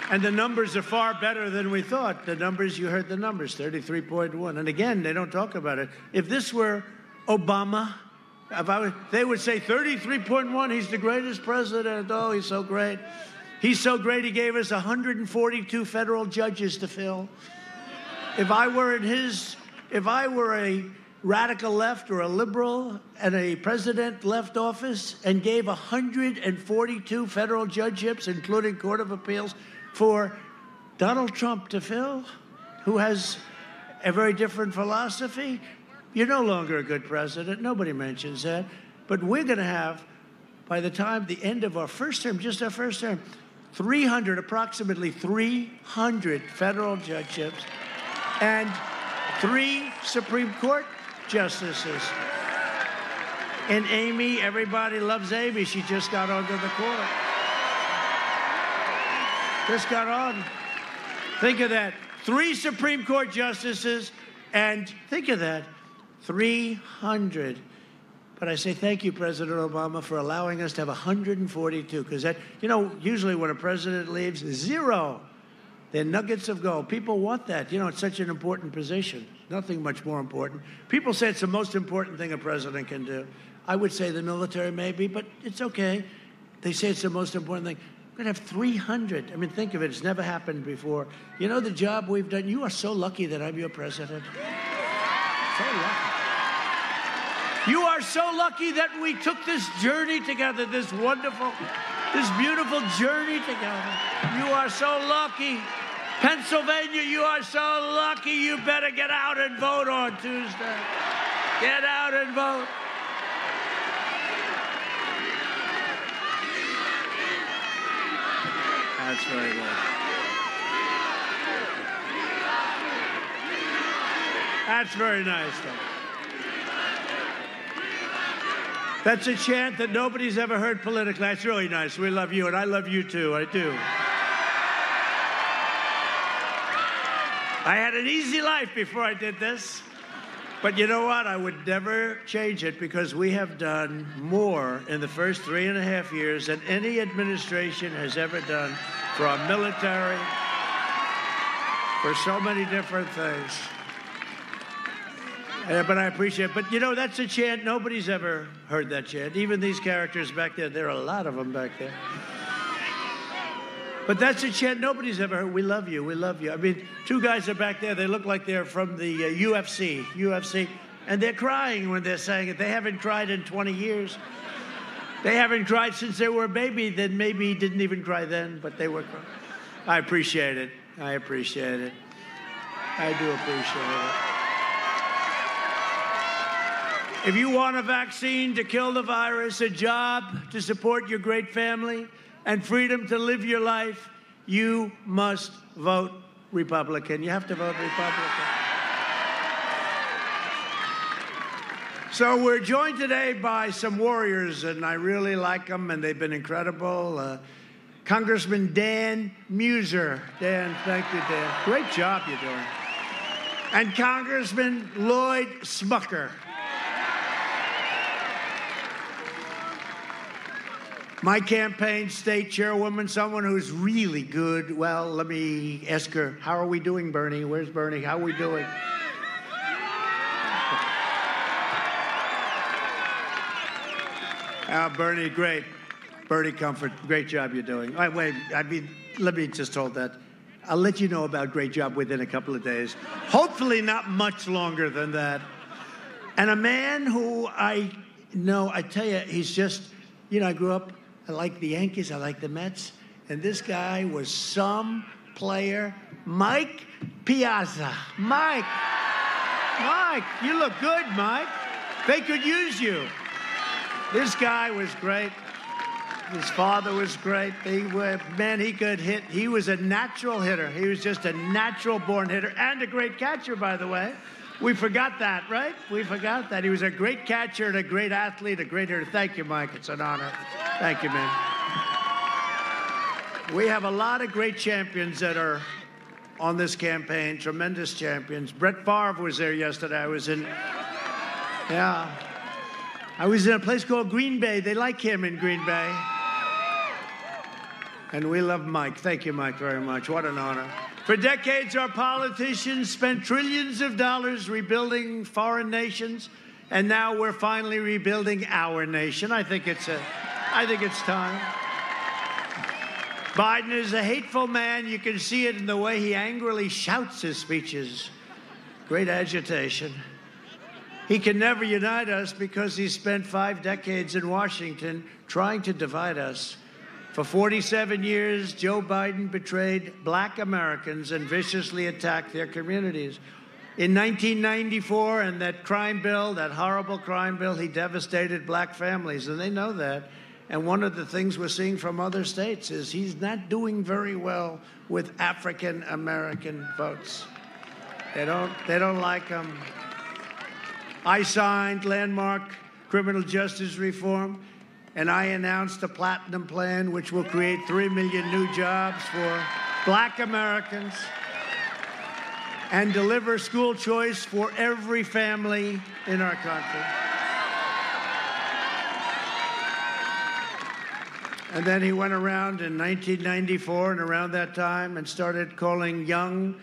And the numbers are far better than we thought. The numbers, you heard the numbers, 33.1. And again, they don't talk about it. If this were Obama, they would say 33.1, he's the greatest president. Oh, he's so great. He's so great, he gave us 142 federal judges to fill. If I were a radical left or a liberal and a president left office and gave 142 federal judgeships, including Court of Appeals, for Donald Trump to fill, who has a very different philosophy, you're no longer a good president. Nobody mentions that. But we're going to have, by the time the end of our first term, just our first term, approximately 300 federal judgeships and 3 Supreme Court justices. And Amy, everybody loves Amy. She just got onto the court. Just got on. Think of that. 3 Supreme Court justices, and think of that, 300. But I say thank you, President Obama, for allowing us to have 142, because that, usually when a president leaves, 0. They're nuggets of gold. People want that. It's such an important position. Nothing much more important. People say it's the most important thing a president can do. I would say the military maybe, but it's okay. They say it's the most important thing. We're going to have 300. I mean, think of it. It's never happened before. You know the job we've done? You are so lucky that I'm your president. So lucky. You are so lucky that we took this journey together, this wonderful, this beautiful journey together. You are so lucky. Pennsylvania, you are so lucky. You better get out and vote on Tuesday. Get out and vote. That's very good. That's very nice, though. That's a chant that nobody's ever heard politically. That's really nice. We love you, and I love you too. I do. I had an easy life before I did this. But you know what? I would never change it because we have done more in the first 3.5 years than any administration has ever done for our military, for so many different things. But I appreciate it. But, you know, that's a chant. Nobody's ever heard that chant. Even these characters back there, there are a lot of them back there. But that's a chant nobody's ever heard. We love you. We love you. I mean, two guys are back there. They look like they're from the UFC. And they're crying when they're saying it. They haven't cried in 20 years. They haven't cried since they were a baby. Then maybe didn't even cry then, but they were crying. I appreciate it. I appreciate it. I do appreciate it. If you want a vaccine to kill the virus, a job to support your great family, and freedom to live your life, you must vote Republican. You have to vote Republican. So we're joined today by some warriors, and I really like them, and they've been incredible. Congressman Dan Muser. Dan, thank you, Dan. Great job you're doing. And Congressman Lloyd Smucker. My campaign state chairwoman, someone who's really good. Well, let me ask her, how are we doing, Bernie? Where's Bernie? How are we doing? Bernie, great. Bernie Comfort, great job you're doing. Let me just hold that. I'll let you know about great job within a couple of days. Hopefully not much longer than that. And a man who I tell you, he's just, I grew up, I like the Yankees, I like the Mets, and this guy was some player. Mike Piazza. Mike, you look good, Mike. They could use you. This guy was great. His father was great. He could hit. He was a natural hitter. He was just a natural-born hitter and a great catcher, by the way. We forgot that, right? We forgot that. He was a great catcher and a great athlete, a great hitter. Thank you, Mike. It's an honor. Thank you, man. We have a lot of great champions that are on this campaign, tremendous champions. Brett Favre was there yesterday. I was in a place called Green Bay. They like him in Green Bay. And we love Mike. Thank you, Mike, very much. What an honor. For decades, our politicians spent trillions of dollars rebuilding foreign nations, and now we're finally rebuilding our nation. I think it's time. Biden is a hateful man. You can see it in the way he angrily shouts his speeches. Great agitation. He can never unite us because he spent 5 decades in Washington trying to divide us. For 47 years, Joe Biden betrayed black Americans and viciously attacked their communities. In 1994, and that crime bill, that horrible crime bill, he devastated black families, and they know that. And one of the things we're seeing from other states is he's not doing very well with African American votes. They don't like him. I signed landmark criminal justice reform, and I announced a platinum plan which will create 3 million new jobs for black Americans and deliver school choice for every family in our country. And then he went around in 1994 and around that time and started calling young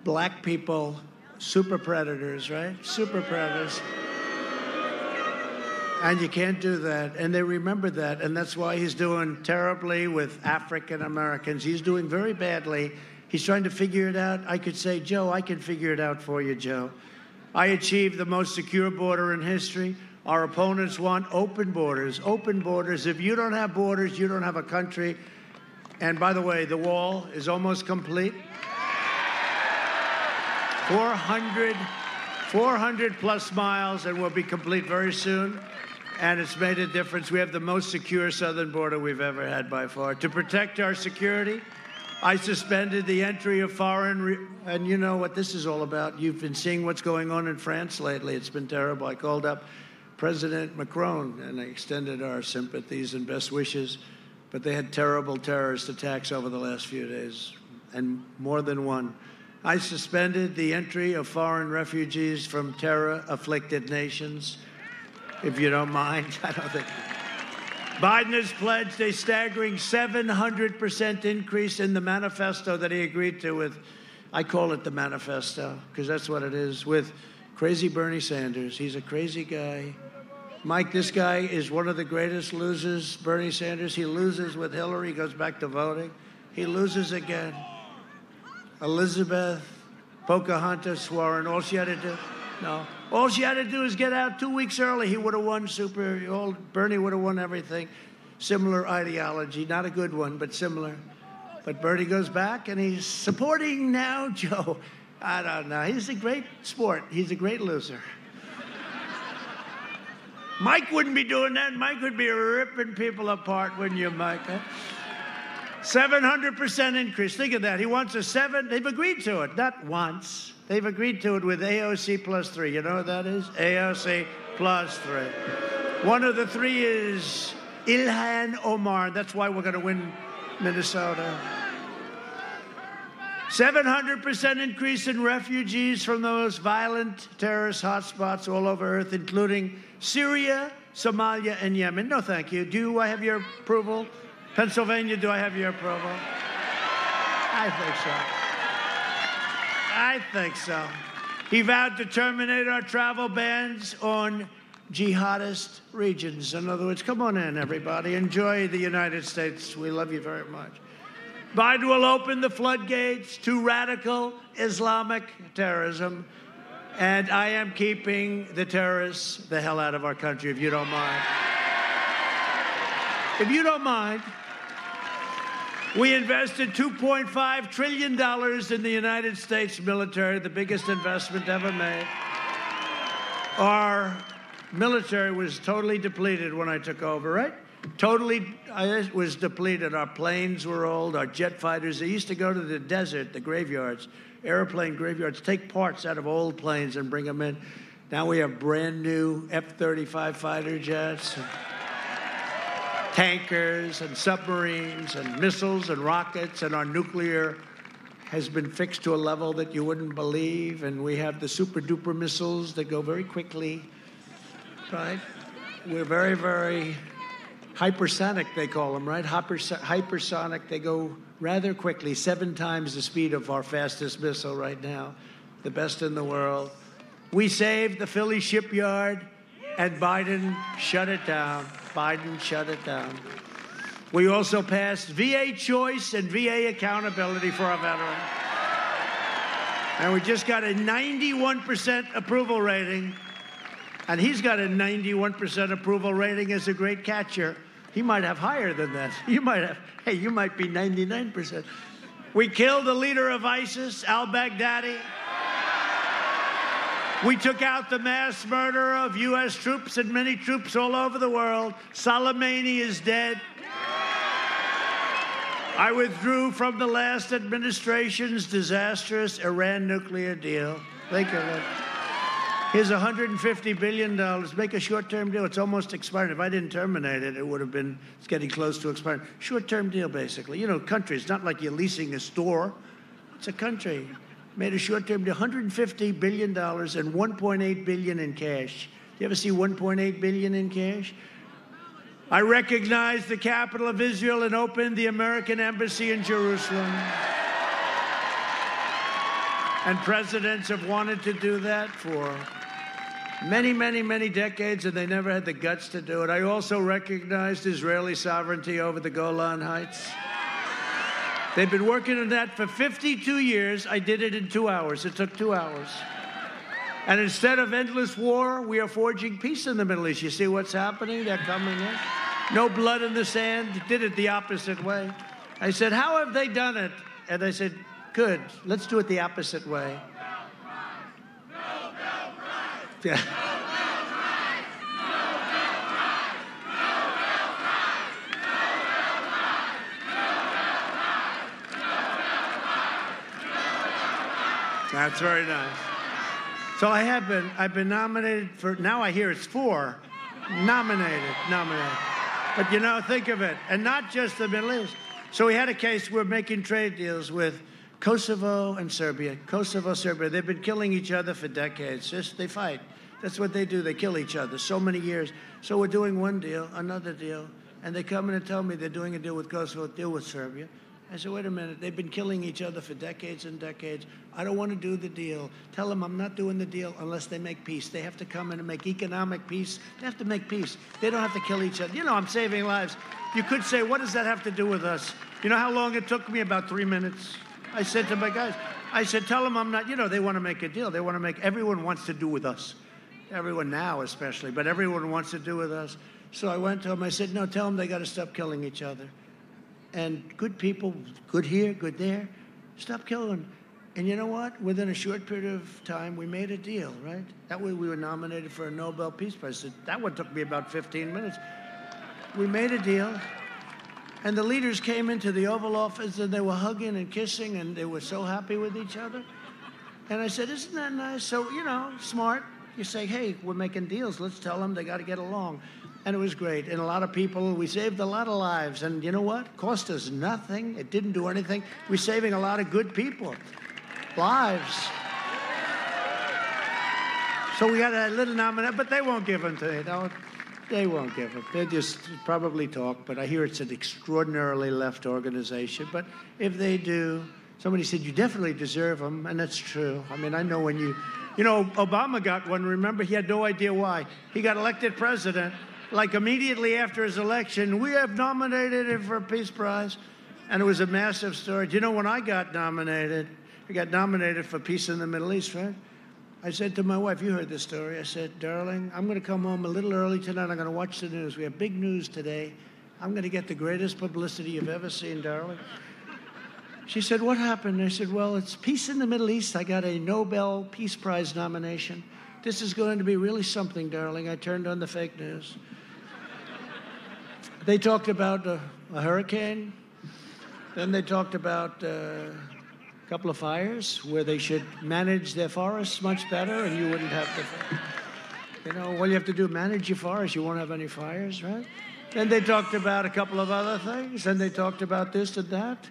black people super predators, right? Super predators. And you can't do that. And they remember that. And that's why he's doing terribly with African Americans. He's doing very badly. He's trying to figure it out. I could say, Joe, I can figure it out for you, Joe. I achieved the most secure border in history. Our opponents want open borders. Open borders. If you don't have borders, you don't have a country. And by the way, the wall is almost complete. 400 plus miles, and will be complete very soon. And it's made a difference. We have the most secure southern border we've ever had by far. To protect our security, I suspended the entry of foreign, and you know what this is all about. You've been seeing what's going on in France lately. It's been terrible. I called up President Macron, and I extended our sympathies and best wishes. But they had terrible terrorist attacks over the last few days, and more than one. I suspended the entry of foreign refugees from terror-afflicted nations. If you don't mind, I don't think. Biden has pledged a staggering 700% increase in the manifesto that he agreed to with, I call it the manifesto, because that's what it is, with crazy Bernie Sanders. He's a crazy guy. Mike, this guy is one of the greatest losers, Bernie Sanders. He loses with Hillary, goes back to voting. He loses again. Elizabeth, Pocahontas, Warren, all she had to do, no. All she had to do is get out 2 weeks early. He would have won Bernie would have won everything. Similar ideology, not a good one, but similar. But Bernie goes back, and he's supporting now Joe. I don't know. He's a great sport. He's a great loser. Mike wouldn't be doing that. Mike would be ripping people apart, wouldn't you, Mike? 700% increase. Think of that. He wants a 7. They've agreed to it. Not once. They've agreed to it with AOC plus 3. You know what that is? AOC plus 3. One of the 3 is Ilhan Omar. That's why we're going to win Minnesota. 700% increase in refugees from those violent terrorist hotspots all over Earth, including Syria, Somalia, and Yemen. No, thank you. Do I have your approval? Pennsylvania, do I have your approval? I think so. I think so. He vowed to terminate our travel bans on jihadist regions. In other words, come on in, everybody. Enjoy the United States. We love you very much. Biden will open the floodgates to radical Islamic terrorism, and I am keeping the terrorists the hell out of our country, if you don't mind. If you don't mind, we invested $2.5 trillion in the United States military, the biggest investment ever made. Our military was totally depleted when I took over, right? Totally was depleted. Our planes were old, our jet fighters. They used to go to the desert, the graveyards, airplane graveyards, take parts out of old planes and bring them in. Now we have brand new F-35 fighter jets, and tankers and submarines and missiles and rockets, and our nuclear has been fixed to a level that you wouldn't believe. And we have the super-duper missiles that go very quickly, right? We're very, very hypersonic, they call them, right? Hypersonic, they go rather quickly, 7 times the speed of our fastest missile right now, the best in the world. We saved the Philly shipyard, and Biden shut it down. Biden shut it down. We also passed VA choice and VA accountability for our veterans. And we just got a 91% approval rating. And he's got a 91% approval rating as a great catcher. He might have higher than that. You might be 99%. We killed the leader of ISIS, al-Baghdadi. We took out the mass murderer of U.S. troops and many troops all over the world. Soleimani is dead. I withdrew from the last administration's disastrous Iran nuclear deal. Think of it. Here's $150 billion. Make a short-term deal. It's almost expired. If I didn't terminate it, it would have been, it's getting close to expiring. Short-term deal, basically. You know, countries, not like you're leasing a store. It's a country. Made a short-term deal, $150 billion and $1.8 billion in cash. You ever see $1.8 billion in cash? I recognized the capital of Israel and opened the American embassy in Jerusalem. And presidents have wanted to do that for many, many, many decades, and they never had the guts to do it. I also recognized Israeli sovereignty over the Golan Heights. They've been working on that for 52 years. I did it in 2 hours. It took 2 hours. And instead of endless war, we are forging peace in the Middle East. You see what's happening? They're coming in. No blood in the sand. Did it the opposite way. I said, how have they done it? And I said, good. Let's do it the opposite way. Yeah. That's very nice. So I've been nominated for, now I hear it's 4. Nominated. But you know, think of it, and not just the Middle East. So we had a case, we're making trade deals with Kosovo and Serbia. Kosovo, Serbia, they've been killing each other for decades. They fight. That's what they do, they kill each other, so many years. So we're doing one deal, another deal, and they come in and tell me they're doing a deal with Kosovo, a deal with Serbia. I said, wait a minute, they've been killing each other for decades and decades. I don't want to do the deal. Tell them I'm not doing the deal unless they make peace. They have to come in and make economic peace. They have to make peace. They don't have to kill each other. You know, I'm saving lives. You could say, what does that have to do with us? You know how long it took me? About 3 minutes. I said to my guys, I said, tell them I'm not, you know, they want to make a deal. They want to make, everyone wants to do with us. Everyone now especially, but everyone wants to do with us. So I went to them, I said, no, tell them they got to stop killing each other. And good people, good here, good there, stop killing. And you know what? Within a short period of time, we made a deal, right? That way we were nominated for a Nobel Peace Prize. That one took me about 15 minutes. We made a deal, and the leaders came into the Oval Office, and they were hugging and kissing, and they were so happy with each other. And I said, isn't that nice? So, you know, smart. You say, hey, we're making deals. Let's tell them they got to get along. And it was great. And a lot of people, we saved a lot of lives. And you know what? It cost us nothing. It didn't do anything. We're saving a lot of good people. Lives. So we got a little nomination, but they won't give them to you. They won't give them. They just probably talk. But I hear it's an extraordinarily left organization. But if they do, somebody said, you definitely deserve them. And that's true. I mean, I know when you know, Obama got one. Remember, he had no idea why. He got elected president. Like immediately after his election, we have nominated him for a Peace Prize. And it was a massive story. Do you know when I got nominated for peace in the Middle East, right? I said to my wife, you heard this story. I said, darling, I'm going to come home a little early tonight. I'm going to watch the news. We have big news today. I'm going to get the greatest publicity you've ever seen, darling. She said, what happened? I said, well, it's peace in the Middle East. I got a Nobel Peace Prize nomination. This is going to be really something, darling. I turned on the fake news. They talked about a hurricane. Then they talked about a couple of fires where they should manage their forests much better and you wouldn't have to, you know, all you have to do, manage your forest, you won't have any fires, right? Then they talked about a couple of other things. Then they talked about this and that.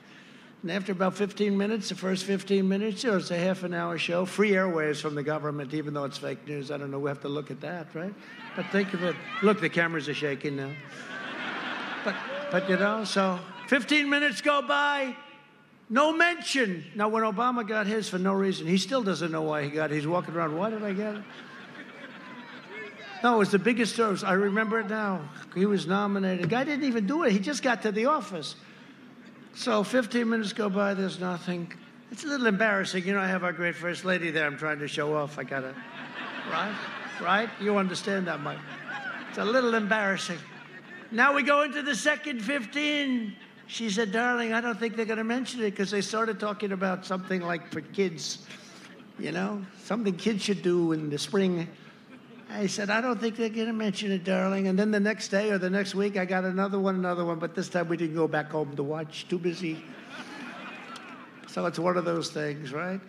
And after about 15 minutes, the first 15 minutes, it was a half-an-hour show, free airwaves from the government, even though it's fake news. I don't know, we have to look at that, right? But think of it. Look, the cameras are shaking now. But you know, so 15 minutes go by, no mention. Now, when Obama got his for no reason, he still doesn't know why he got it. He's walking around, why did I get it? No, it was the biggest story. I remember it now. He was nominated. The guy didn't even do it. He just got to the office. So 15 minutes go by, there's nothing. It's a little embarrassing. You know, I have our great First Lady there. I'm trying to show off. I got to, right? You understand that, Mike. It's a little embarrassing. Now we go into the second 15. She said, darling, I don't think they're going to mention it because they started talking about something like for kids, you know, something kids should do in the spring. I said, I don't think they're going to mention it, darling. And then the next day or the next week, I got another one, but this time we didn't go back home to watch. Too busy. So it's one of those things, right?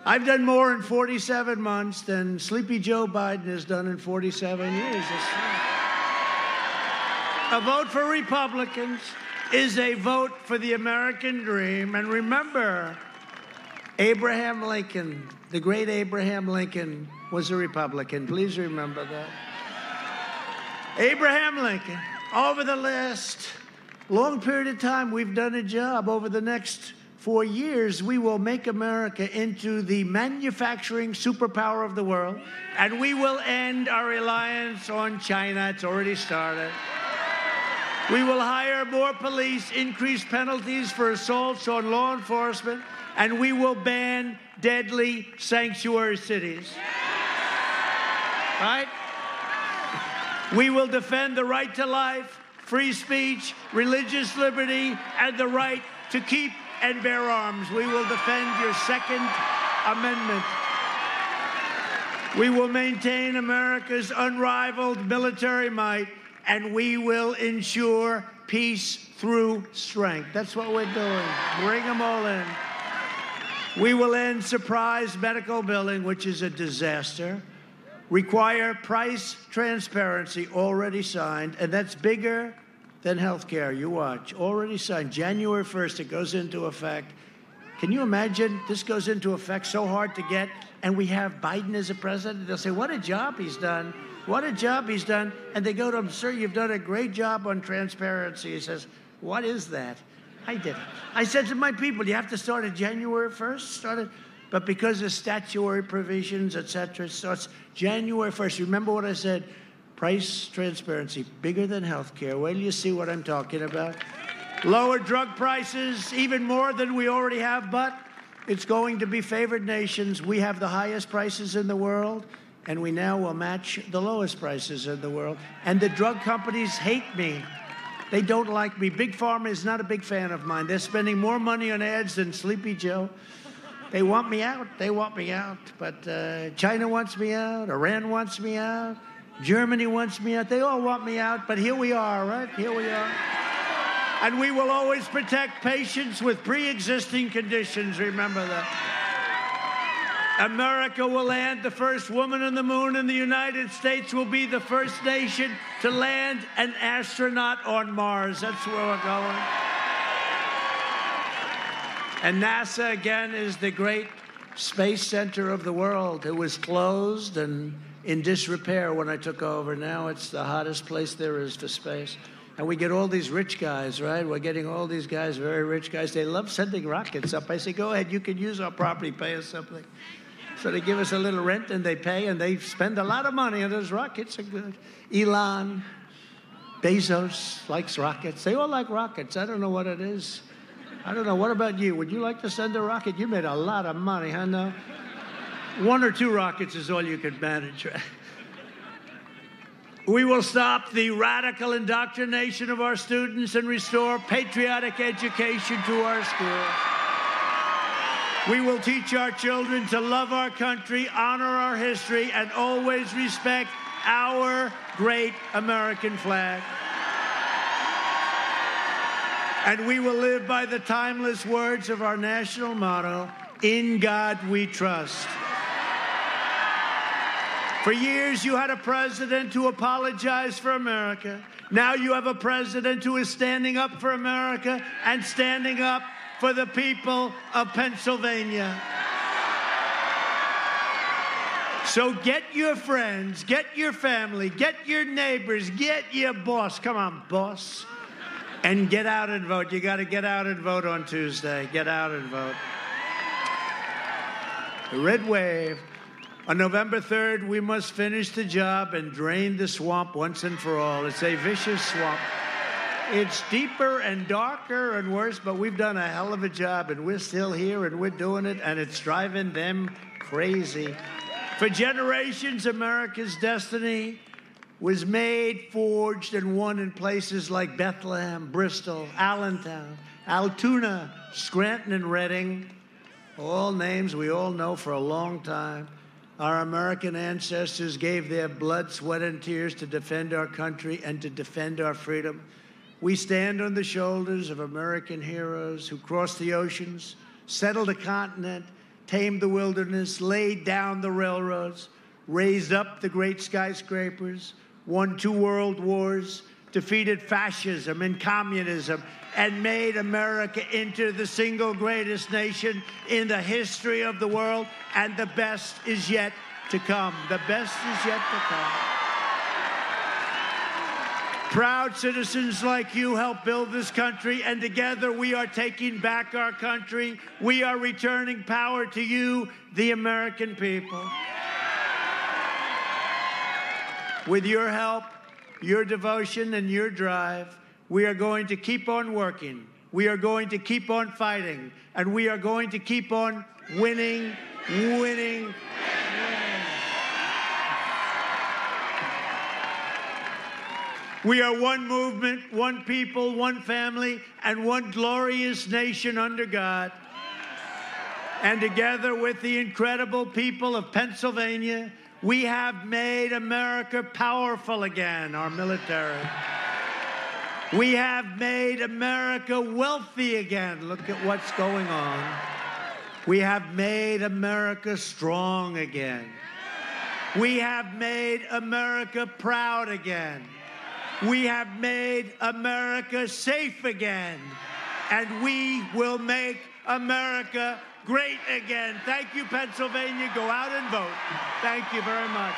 I've done more in 47 months than Sleepy Joe Biden has done in 47 years. A vote for Republicans is a vote for the American dream. And remember, Abraham Lincoln, the great Abraham Lincoln, was a Republican. Please remember that. Abraham Lincoln, over the last long period of time, we've done a job. Over the next 4 years, we will make America into the manufacturing superpower of the world, and we will end our reliance on China. It's already started. We will hire more police, increase penalties for assaults on law enforcement, and we will ban deadly sanctuary cities. right? We will defend the right to life, free speech, religious liberty, and the right to keep and bear arms. We will defend your Second Amendment. We will maintain America's unrivaled military might, and we will ensure peace through strength. That's what we're doing. Bring them all in. We will end surprise medical billing, which is a disaster. Require price transparency, already signed, and that's bigger than health care. You watch. Already signed. January 1st, it goes into effect. Can you imagine? This goes into effect, so hard to get, and we have Biden as a president. They'll say, what a job he's done. What a job he's done. And they go to him, sir, you've done a great job on transparency. He says, what is that? I did it. I said to my people, you have to start at January 1st? But because of statutory provisions, et cetera, it starts January 1st. Remember what I said? Price transparency, bigger than health care. Wait till you see what I'm talking about. Lower drug prices, even more than we already have, but it's going to be favored nations. We have the highest prices in the world, and we now will match the lowest prices in the world. And the drug companies hate me. They don't like me. Big Pharma is not a big fan of mine. They're spending more money on ads than Sleepy Joe. They want me out. They want me out. But China wants me out. Iran wants me out. Germany wants me out. They all want me out. But here we are, right? Here we are. And we will always protect patients with pre-existing conditions. Remember that. America will land the first woman on the moon, and the United States will be the first nation to land an astronaut on Mars. That's where we're going. And NASA, again, is the great space center of the world. It was closed and in disrepair when I took over. Now it's the hottest place there is for space. And we get all these rich guys, right? We're getting all these guys, very rich guys. They love sending rockets up. I say, go ahead, you can use our property, pay us something. So they give us a little rent, and they pay, and they spend a lot of money, and those rockets are good. Elon, Bezos likes rockets. They all like rockets. I don't know what it is. I don't know. What about you? Would you like to send a rocket? You made a lot of money, huh? No? 1 or 2 rockets is all you could manage, right? We will stop the radical indoctrination of our students and restore patriotic education to our schools. We will teach our children to love our country, honor our history, and always respect our great American flag. And we will live by the timeless words of our national motto, "In God we trust." For years, you had a president who apologized for America. Now you have a president who is standing up for America and standing up for the people of Pennsylvania. So get your friends, get your family, get your neighbors, get your boss. Come on, boss. And get out and vote. You got to get out and vote on Tuesday. Get out and vote. The red wave. On November 3rd, we must finish the job and drain the swamp once and for all. It's a vicious swamp. It's deeper and darker and worse, but we've done a hell of a job, and we're still here, and we're doing it, and it's driving them crazy. For generations, America's destiny was made, forged, and won in places like Bethlehem, Bristol, Allentown, Altoona, Scranton, and Reading, all names we all know for a long time. Our American ancestors gave their blood, sweat, and tears to defend our country and to defend our freedom. We stand on the shoulders of American heroes who crossed the oceans, settled a continent, tamed the wilderness, laid down the railroads, raised up the great skyscrapers, won 2 world wars, defeated fascism and communism, and made America into the single greatest nation in the history of the world. And the best is yet to come. The best is yet to come. Proud citizens like you help build this country, and together we are taking back our country. We are returning power to you, the American people. With your help, your devotion, and your drive, we are going to keep on working. We are going to keep on fighting. And we are going to keep on winning, winning, winning. We are one movement, one people, one family, and one glorious nation under God. And together with the incredible people of Pennsylvania, we have made America powerful again, our military. We have made America wealthy again. Look at what's going on. We have made America strong again. We have made America proud again. We have made America safe again. And we will make America great again. Thank you, Pennsylvania. Go out and vote. Thank you very much.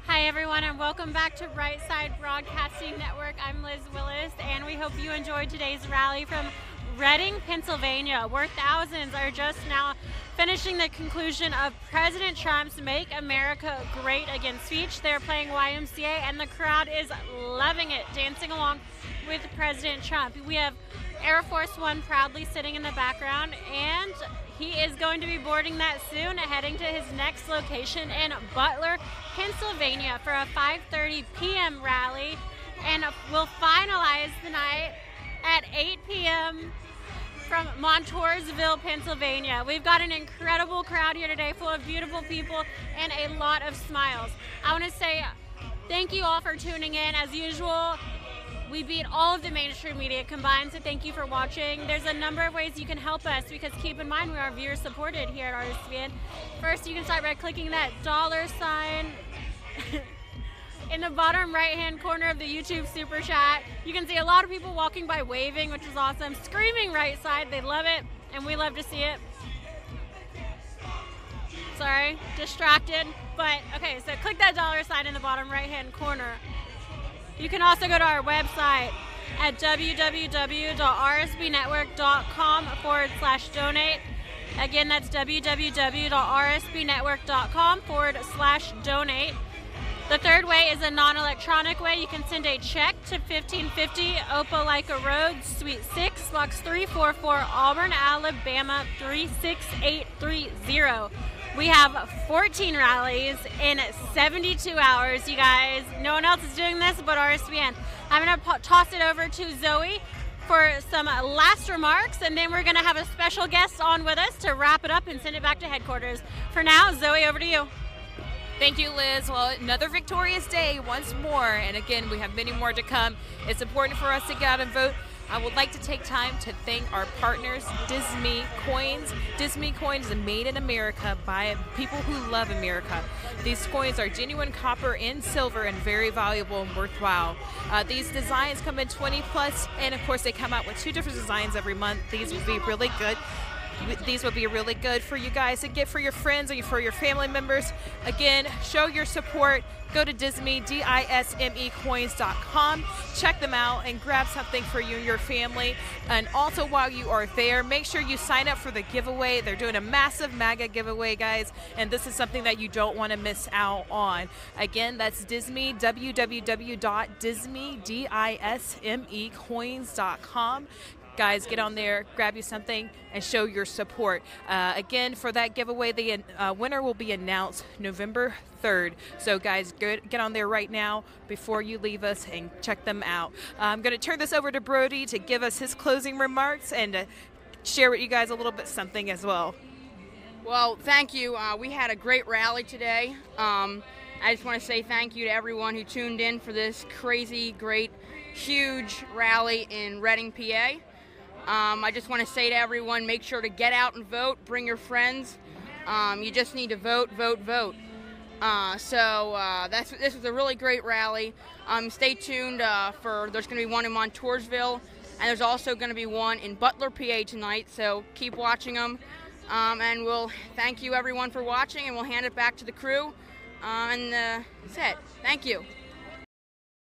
Hi everyone, and welcome back to Right Side Broadcasting Network. I'm Liz Willis, and we hope you enjoyed today's rally from Reading, Pennsylvania, where thousands are just now finishing the conclusion of President Trump's Make America Great Again speech. They're playing YMCA, and the crowd is loving it, dancing along with President Trump. We have Air Force One proudly sitting in the background, and he is going to be boarding that soon, heading to his next location in Butler, Pennsylvania for a 5:30 p.m. rally, and we'll finalize the night at 8 p.m. from Montoursville, Pennsylvania. We've got an incredible crowd here today, full of beautiful people and a lot of smiles. I want to say thank you all for tuning in. As usual, we beat all of the mainstream media combined, so thank you for watching. There's a number of ways you can help us, because keep in mind we are viewer supported here at RSBN. First, you can start by clicking that $sign in the bottom right-hand corner of the YouTube Super Chat. You can see a lot of people walking by waving, which is awesome, screaming right side. They love it, and we love to see it. Sorry, distracted. But, okay, so click that $sign in the bottom right-hand corner. You can also go to our website at www.rsbnetwork.com/donate. Again, that's www.rsbnetwork.com/donate. The third way is a non-electronic way. You can send a check to 1550 Opelika Road, Suite 6, Box 344, Auburn, Alabama 36830. We have 14 rallies in 72 hours, you guys. No one else is doing this but RSBN. I'm going to toss it over to Zoe for some last remarks, and then we're going to have a special guest on with us to wrap it up and send it back to headquarters. For now, Zoe, over to you. Thank you, Liz. Well, another victorious day once more, and again, we have many more to come. It's important for us to get out and vote. I would like to take time to thank our partners, Disney Coins. Disney Coins are made in America by people who love America. These coins are genuine copper and silver and very valuable and worthwhile. These designs come in 20 plus, and of course they come out with 2 different designs every month. These will be really good. these would be really good for you guys to get for your friends or for your family members. Again, show your support. Go to Disme, D-I-S-M-E coins.com. Check them out and grab something for you and your family. And also while you are there, make sure you sign up for the giveaway. They're doing a massive MAGA giveaway, guys, and this is something that you don't want to miss out on. Again, that's Disme, www.disme, D-I-S-M-E coins.com. Guys, get on there, grab you something, and show your support. Again, for that giveaway, the winner will be announced November 3rd. So, guys, get on there right now before you leave us and check them out. I'm going to turn this over to Brody to give us his closing remarks and share with you guys a little bit something as well. Well, thank you. We had a great rally today. I just want to say thank you to everyone who tuned in for this crazy, great, huge rally in Reading, PA. I just want to say to everyone, make sure to get out and vote. Bring your friends. You just need to vote, vote, vote. This was a really great rally. Stay tuned there's going to be one in Montoursville, and there's also going to be one in Butler, PA tonight. So keep watching them. And we'll thank you everyone for watching, and we'll hand it back to the crew. That's it. Thank you.